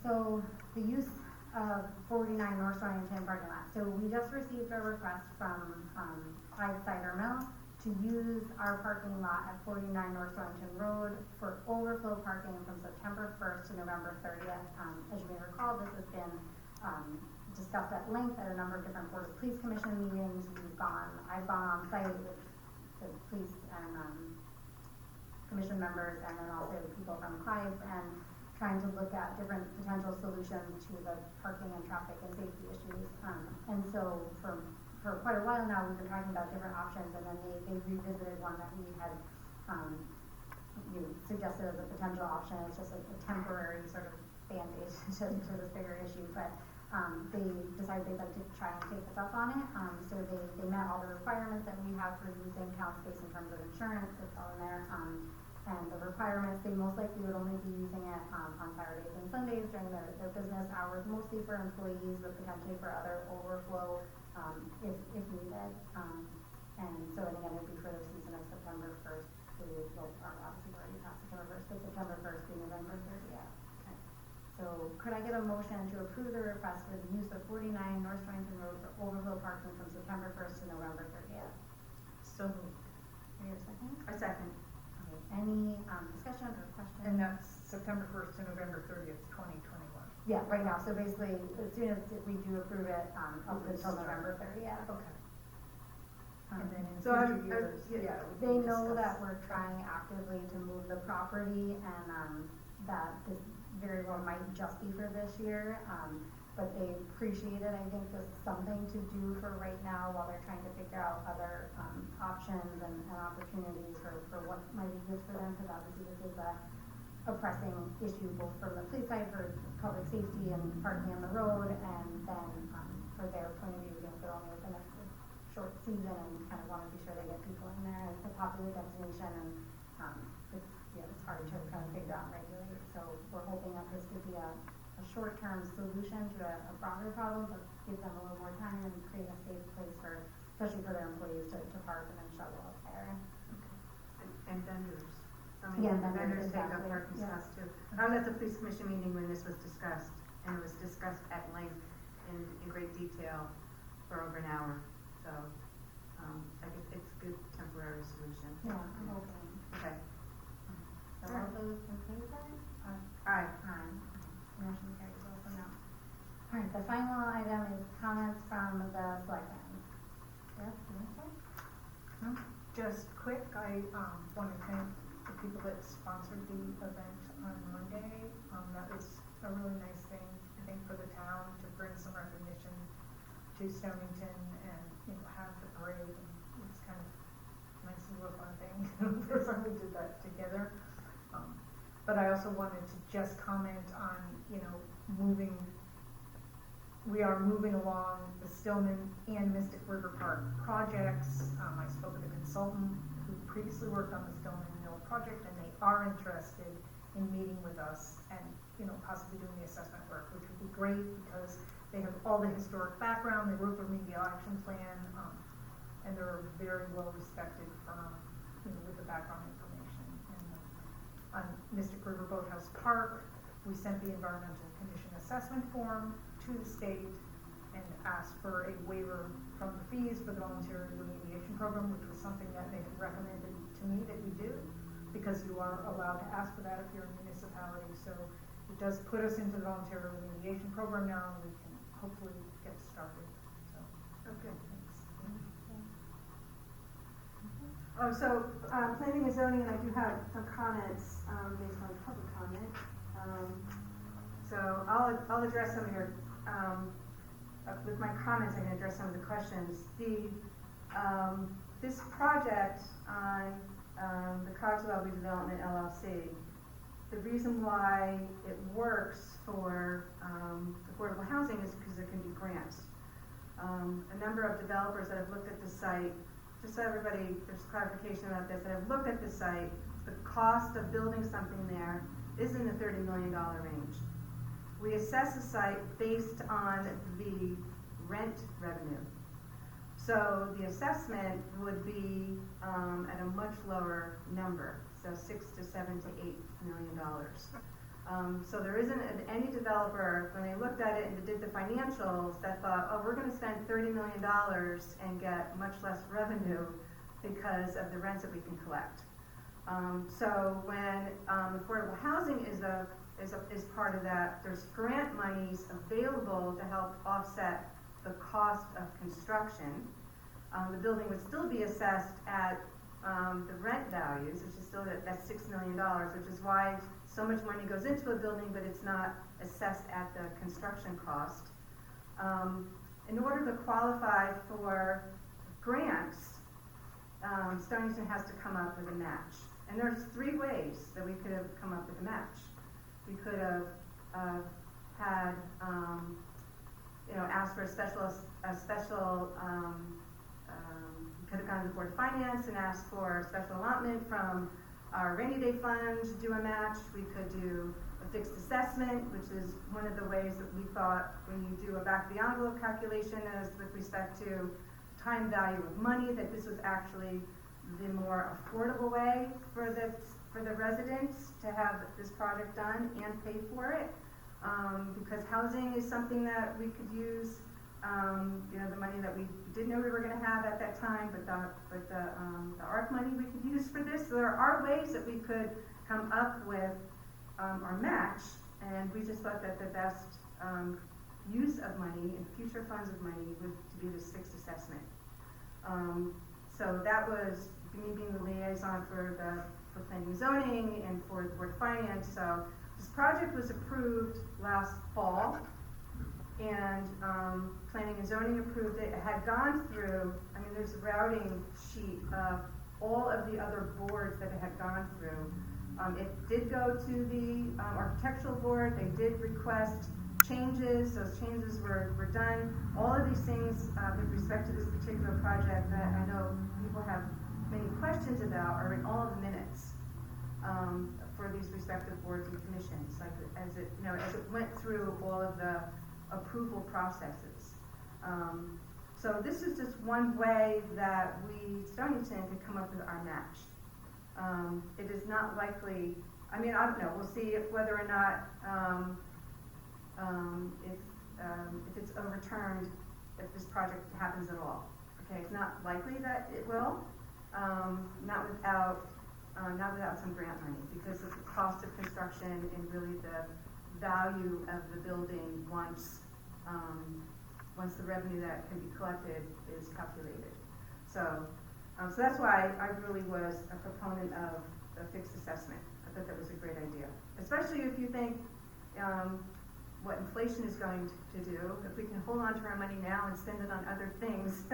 So, the use of 49 North Stonington parking lot. So we just received a request from Clyde Cider Mill to use our parking lot at 49 North Stonington Road for overflow parking from September 1st to November 30th. As you may recall, this has been discussed at length at a number of different Board of Police Commission meetings. I've gone on site with the police and commission members, and then also people from Clyde's, and trying to look at different potential solutions to the parking and traffic and safety issues. And so for quite a while now, we've been talking about different options, and then they revisited one that we had suggested as a potential option. It's just a temporary sort of band-aid to this bigger issue, but they decided they'd like to try and take us up on it. So they met all the requirements that we have for using town space in terms of insurance, it's all in there. and the requirements, they most likely would only be using it, on Saturdays and Sundays during their business hours, mostly for employees, but potentially for other overflow, if needed. And so, and again, it'd be for the season of September first through, well, obviously we're already past September first, but September first through November 30th. Okay. So could I get a motion to approve the request for the use of 49 North Stonington Road for overflow parking from September first to November 30th? So moved. Is there a second? A second. Okay, any, discussion or question? And that's September 1st to November 30th, 2021. Yeah, right now, so basically, as soon as we do approve it, up It would until start. November 30th. Okay. And then in So I- future years, yeah, we They can know that discuss. we're trying actively to move the property, and, that this very well might just be for this year, but they appreciate it, I think, as something to do for right now while they're trying to figure out other, options and opportunities for what might exist for them, because obviously this is a pressing issue both from the police side for public safety and parking on the road, and then, for their point of view, they're only within a short season and kind of want to be sure they get people in there. It's a popular destination, and it's hard to kind of figure out and regulate. So we're hoping that this could be a short-term solution to a broader problem, but give them a little more time and create a safe place for, especially for their employees to park and then shuttle up there. And vendors. Yeah, vendors, take up exactly, parking yeah. spots too. I was at the police commission meeting when this was discussed, and it was discussed at length and in great detail for over an hour. So, I guess it's a good temporary solution. Yeah, I'm hoping. Okay. So all those in favor? Aye. Aye. Motion carries also now. All right, the final item is comments from the selectmen. Yes, you want to start? No? Just quick, I want to thank the people that sponsored the event on Monday. That was a really nice thing, I think, for the town to bring some recognition to Stonington and, have the parade. And it's kind of nice and a fun thing. First time we did that together. But I also wanted to just comment on, we are moving along the Stillman and Mystic River Park projects. I spoke with a consultant who previously worked on the Stillman Mill project, and they are interested in meeting with us and, possibly doing the assessment work, which would be great because they have all the historic background, they wrote the remedial action plan, and they're a very well respected firm, with the background information. And on Mystic River Boathouse Park, we sent the environmental condition assessment form to the state and asked for a waiver from the fees for the voluntary remediation program, which was something that they had recommended to me that we do, because you are allowed to ask for that if you're a municipality. So it does put us into the voluntary remediation program now, and we can hopefully get started. So, Okay. thanks. Oh, so, planning and zoning, and I do have some comments, based on public comment. So I'll address some of your, with my comments, I'm gonna address some of the questions. This project on, the Cogswell Redevelopment LLC, the reason why it works for, affordable housing is because there can be grants. A number of developers that have looked at the site, just so everybody, there's clarification about this, that have looked at the site, the cost of building something there is in the $30 million range. We assess the site based on the rent revenue. So the assessment would be at a much lower number, so $6 to $7 to $8 million. So there isn't any developer, when they looked at it and did the financials, that thought, oh, we're going to spend $30 million and get much less revenue because of the rents that we can collect. So when affordable housing is part of that, there's grant monies available to help offset the cost of construction. The building would still be assessed at the rent values, which is still at $6 million, which is why so much money goes into a building, but it's not assessed at the construction cost. In order to qualify for grants, Stonington has to come up with a match. And there's 3 ways that we could have come up with a match. We could have had, asked for a special, we could have gone to the Board of Finance and asked for a special allotment from our rainy day fund, do a match, we could do a fixed assessment, which is one of the ways that we thought when you do a back of the envelope calculation as with respect to time value of money, that this was actually the more affordable way for the residents to have this project done and pay for it. Because housing is something that we could use, the money that we didn't know we were gonna have at that time, but the ARP money we could use for this. So there are ways that we could come up with our match, and we just thought that the best use of money and future funds of money would to be this fixed assessment. So that was me being the liaison for planning and zoning and for the board of finance. So this project was approved last fall, and planning and zoning approved it. It had gone through, there's a routing sheet of all of the other boards that it had gone through. It did go to the architectural board. They did request changes. Those changes were done. All of these things with respect to this particular project that I know people have many questions about are in all of the minutes for these respective boards and commissions, like as it went through all of the approval processes. So this is just one way that we, Stonington, could come up with our match. It is not likely, I don't know, we'll see whether or not, if it's overturned, if this project happens at all. Okay, it's not likely that it will, not without some grant money, because of the cost of construction and really the value of the building once the revenue that can be collected is calculated. So that's why I really was a proponent of a fixed assessment. I thought that was a great idea, especially if you think what inflation is going to do. If we can hold on to our money now and spend it on other things,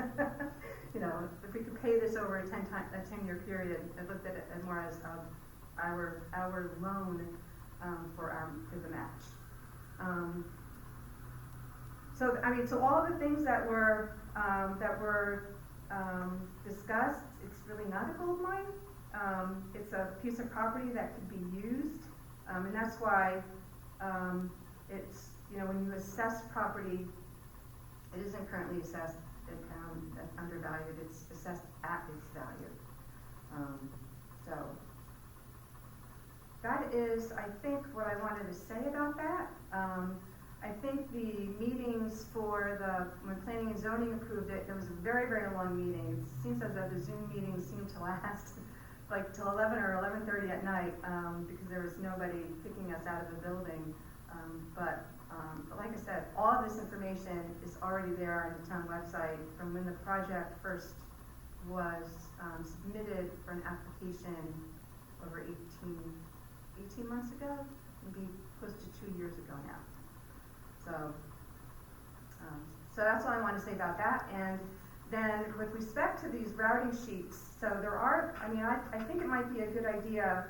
if we could pay this over a 10-year period, I looked at it as more as our loan for the match. So all of the things that were discussed, it's really not a gold mine. It's a piece of property that could be used, and that's why it's, when you assess property, it isn't currently assessed undervalued. It's assessed at its value. So that is, I think, what I wanted to say about that. I think the meetings when planning and zoning approved it, there was a very, very long meeting. It seems as though the Zoom meetings seemed to last like till 11 or 11:30 at night, because there was nobody kicking us out of the building. But like I said, all of this information is already there on the town website from when the project first was submitted for an application over 18 months ago, maybe close to 2 years ago now. So that's all I want to say about that. And then with respect to these routing sheets, so there are, I think it might be a good idea.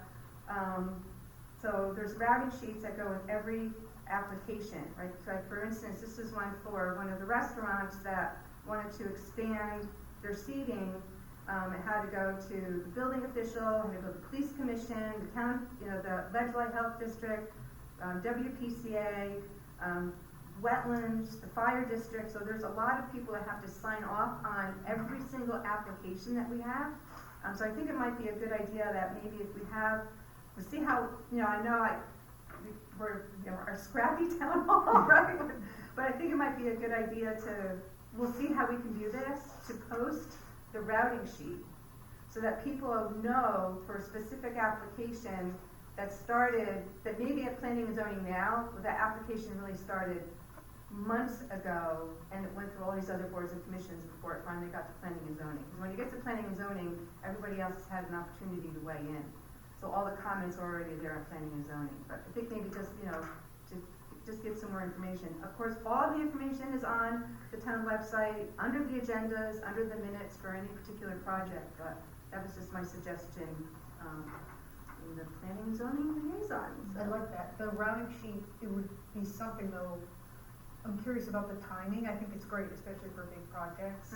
So there's routing sheets that go with every application, right? So for instance, this is one for one of the restaurants that wanted to expand their seating. It had to go to the building official, had to go to the police commission, the town, the Ledgely Health District, WPCA, wetlands, the fire district. So there's a lot of people that have to sign off on every single application that we have. So I think it might be a good idea that maybe if we'll see how, I know we're a scrappy town hall, right? But I think it might be a good idea we'll see how we can do this, to post the routing sheet so that people know for a specific application that maybe at planning and zoning now, but that application really started months ago, and it went through all these other boards and commissions before it finally got to planning and zoning. Because when you get to planning and zoning, everybody else has had an opportunity to weigh in. So all the comments are already there on planning and zoning. But I think maybe just, to just get some more information. Of course, all the information is on the town website, under the agendas, under the minutes for any particular project. But that was just my suggestion. In the planning and zoning liaison. I like that. The routing sheet, it would be something though, I'm curious about the timing. I think it's great, especially for big projects.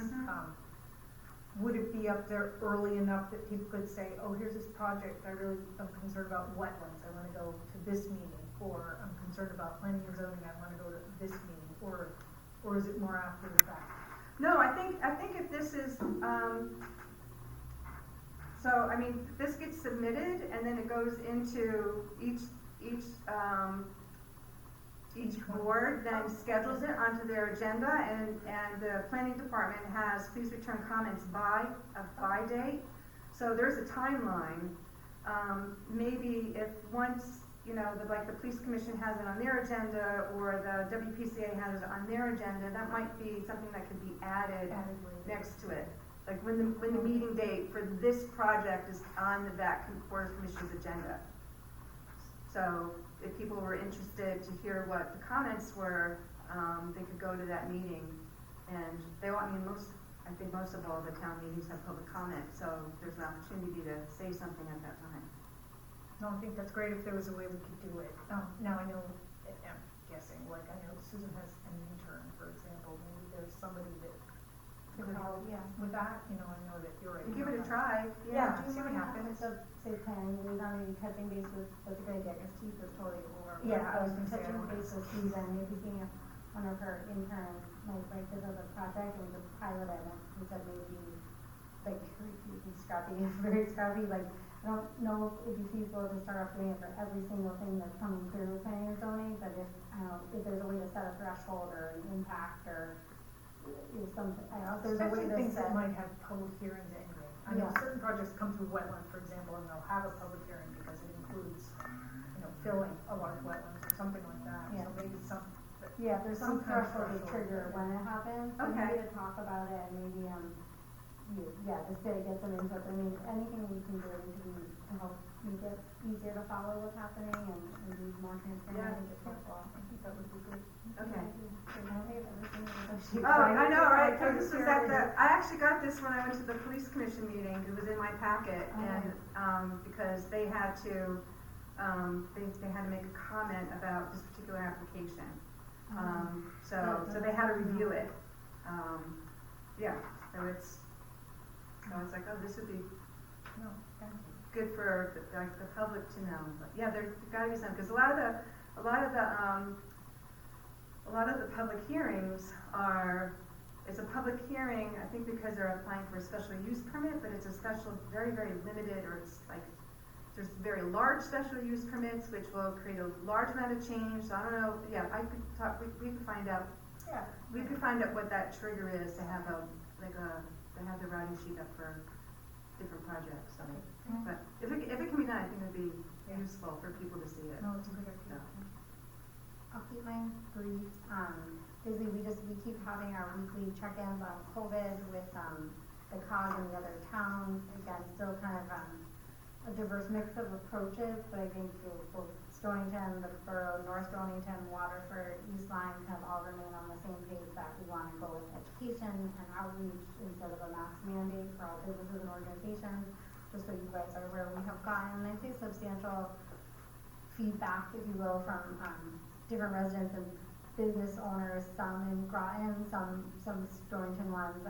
would it be up there early enough that people could say, oh, here's this project, I really am concerned about wetlands, I wanna go to this meeting, or I'm concerned about planning and zoning, I wanna go to this meeting, or is it more after the fact? No, I think if this is, so, I mean, this gets submitted and then it goes into each board then schedules it onto their agenda, and the planning department has please return comments by date. So there's a timeline. Maybe if once, you know, like the police commission has it on their agenda, or the WPCA has it on their agenda, that might be something that could be added next to it. Like when the meeting date for this project is on that board of commissioners agenda. So if people were interested to hear what the comments were, they could go to that meeting. And I think most of all the town meetings have public comment, so there's an opportunity to say something at that time. No, I think that's great if there was a way we could do it. Now I know, I'm guessing, like I know Susan has an intern, for example, maybe there's somebody that could help with that, you know, I know that you're right. Give it a try, Yeah, yeah. see what happens. So, say planning, we're not even touching base with, that's a good idea, because Keith was totally over. Yeah, I was gonna say, I Touching don't wanna- base with Susan, maybe seeing if one of her interns might like this as a project, and we could pilot it, and we said maybe, like, you can scrappy, it's very scrappy, like, I don't know if it'd be feasible to start off doing it for every single thing that's coming through planning and zoning, but if there's a way to set a threshold or an impact, or if something, I don't know, if there's a way Especially to things that set. might have public hearings anyway. I know Yeah. certain projects come through wetland, for example, and they'll have a public hearing because it includes, you know, filling a large wetland or something like that. Yeah. So maybe Yeah, there's some kind of threshold to threshold. trigger when it happens, so Okay. maybe to talk about it, and maybe, just to get some input, I mean, anything we can do to help make it easier to follow what's happening and be more transparent, I think it's helpful. I think that would be good. Okay. Oh, Oh, I know, right, because this was I actually got this when I went to the police commission meeting, it was in my packet, and, because they had to, they had to make a comment about this particular application. So they had to review it. So it's like, oh, this would be good for the public to know, but yeah, there's gotta be some, because a lot of the public hearings it's a public hearing, I think because they're applying for a special use permit, but it's a special, very, very limited, or it's like, there's very large special use permits, which will create a large amount of change, so I don't know, yeah, I could talk, we could find out, we could find out what that trigger is to have to have the routing sheet up for different projects, so. But if it can be done, I think it would be useful for people to see it. No, it's a good idea. I'll keep mine brief. Basically, we keep having our weekly check-ins on COVID with the COG and the other towns. Again, still kind of a diverse mix of approaches, but I think both Stonington, the borough, North Stonington, Waterford, East Lyme kind of all remain on the same page that we want to go with education and outreach instead of a mask mandate for all businesses and organizations. Just so you guys are aware, we have gotten, I think, substantial feedback, if you will, from different residents and business owners, some in Groton, some Stonington ones,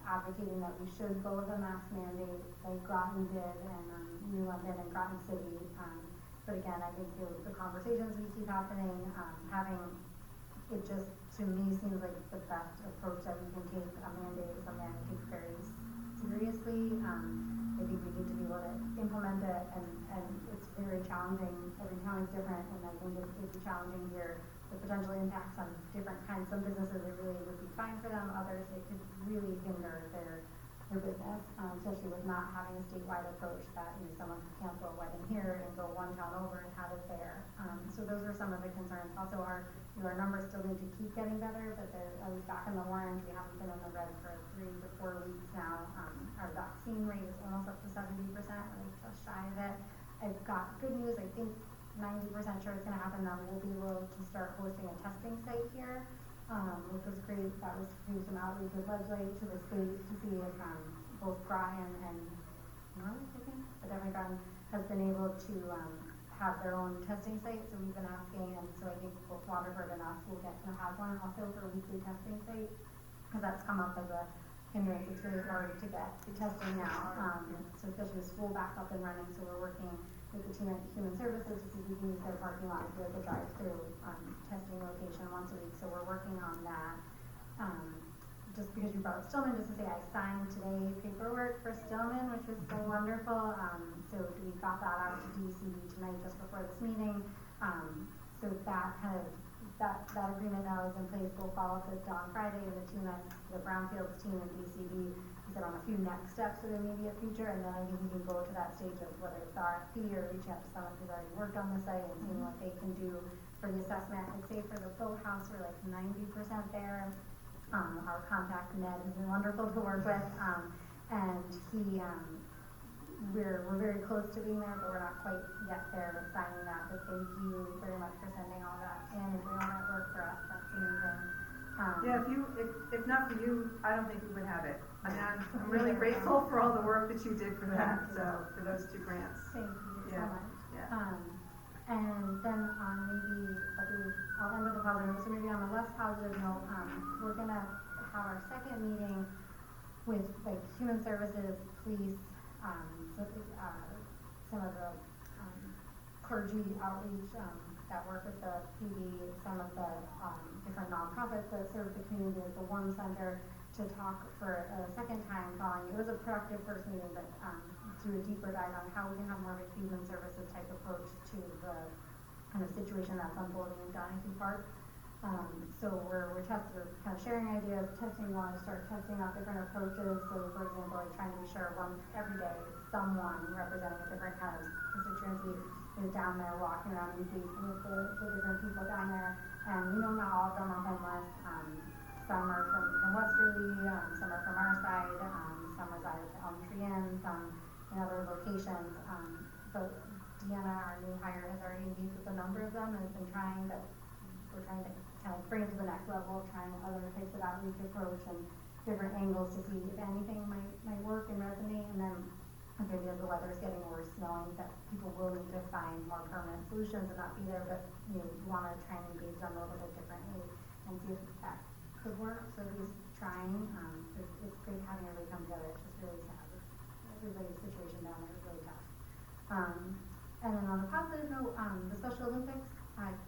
advocating that we should go with a mask mandate like Groton did, and New London and Groton City. But again, I think the conversations we keep happening, having it just, to me, seems like the best approach that we can take. A mandate is something I take very seriously. I think we need to be able to implement it, and it's very challenging. Every town is different, and I think it'd be challenging here. The potential impacts on different kinds. Some businesses, it really would be fine for them. Others, it could really hinder their business, especially with not having a statewide approach that someone could cancel a wedding here and go one town over and have it there. So those are some of the concerns. Also, our numbers still need to keep getting better, but they're at least back in the orange. We haven't been in the red for 3 to 4 weeks now. Our vaccine rate is almost up to 70%, or just shy of it. I've got good news. I think 90% sure it's going to happen that we'll be able to start hosting a testing site here, which was great. That was through some outreach with legislate to the state to see if both Groton and Norwich, I think, but definitely Groton has been able to have their own testing site. So we've been asking, and so I think both Waterford and us will get to have one also for a weekly testing site, because that's come up as a hindrance, it's really hard to get the testing now, so especially with school back up and running, so we're working with the team at Human Services to see if we can use their parking lot to like a drive-through, testing location once a week, so we're working on that. Just because you brought up Stillman, just to say I signed today paperwork for Stillman, which was so wonderful, so we got that out to DCB tonight just before this meeting, so that kind of, that agreement now is in place. We'll follow up with Don Friday and the team at the Brownfields team at DCB. He said on a few next steps for the immediate future, and then I think we can go to that stage of whether it's RFP or reaching out to someone who's already worked on the site and seeing what they can do for the assessment. I'd say for the boathouse, we're like 90% there. Our contact Ned has been wonderful to work with, and he, we're very close to being there, but we're not quite yet there with signing that. But thank you very much for sending all that in and doing all that work for us. That's amazing. Yeah, if not for you, I don't think we would have it. I mean, I'm really grateful for all the work that you did for that, so, for those 2 grants. Thank you so Yeah. much. Yeah. And then I'll end with a positive note. So maybe on a less positive note, we're gonna have our second meeting with like Human Services, police, some of the clergy outreach that work with the PD, some of the different nonprofits that serve the community at the One Center, to talk for a second time following. It was a productive first meeting, but do a deeper dive on how we can have more of a Human Services type approach to the kind of situation that's unfolding in Donahue Park. So we're kind of sharing ideas, testing, want to start testing out different approaches. So for example, like trying to be sure every day someone representing a different kind of constituency is down there walking around and speaking with the different people down there. And we know not all of them are homeless. Some are from Westerly, some are from our side, some reside at the Elm Tree Inn, some in other locations. But Deanna, our new hire, has already engaged with a number of them and has been trying, but we're trying to kind of bring it to the next level, trying other types of outreach approach and different angles to see if anything might work and resonate. And then maybe as the weather is getting worse, knowing that people will need to find more permanent solutions and not be there, but we want to try and engage them a little bit differently and see if that could work. So he's trying. It's great having everybody come together. It's just really sad. Everybody's situation down there is really tough. And then on a positive note, the Special Olympics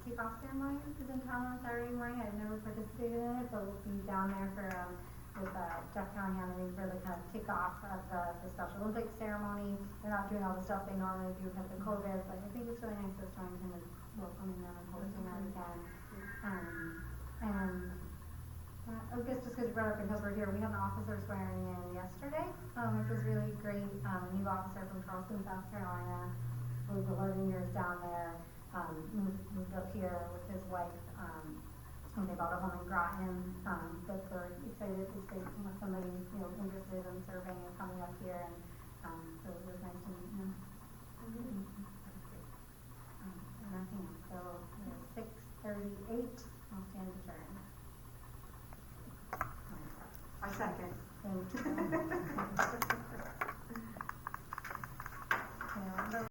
kickoff ceremony is in town on Saturday morning. I've never participated in it, but we'll be down there for with Jeff Callahan for the kind of kickoff of the Special Olympics ceremony. They're not doing all the stuff they normally do because of COVID, but I think it's really nice that Stonington is welcoming them and hosting that again. I guess just because you brought it up because we're here, we had an officer swearing in yesterday, which was really great. A new officer from Charleston, South Carolina, who was 11 years down there, moved up here with his wife, and they bought a home in Groton, but they're excited to see somebody, interested in serving and coming up here, and so it was nice to meet him. And nothing else, so 6:38, I'll stand adjourned. I second. Thank you.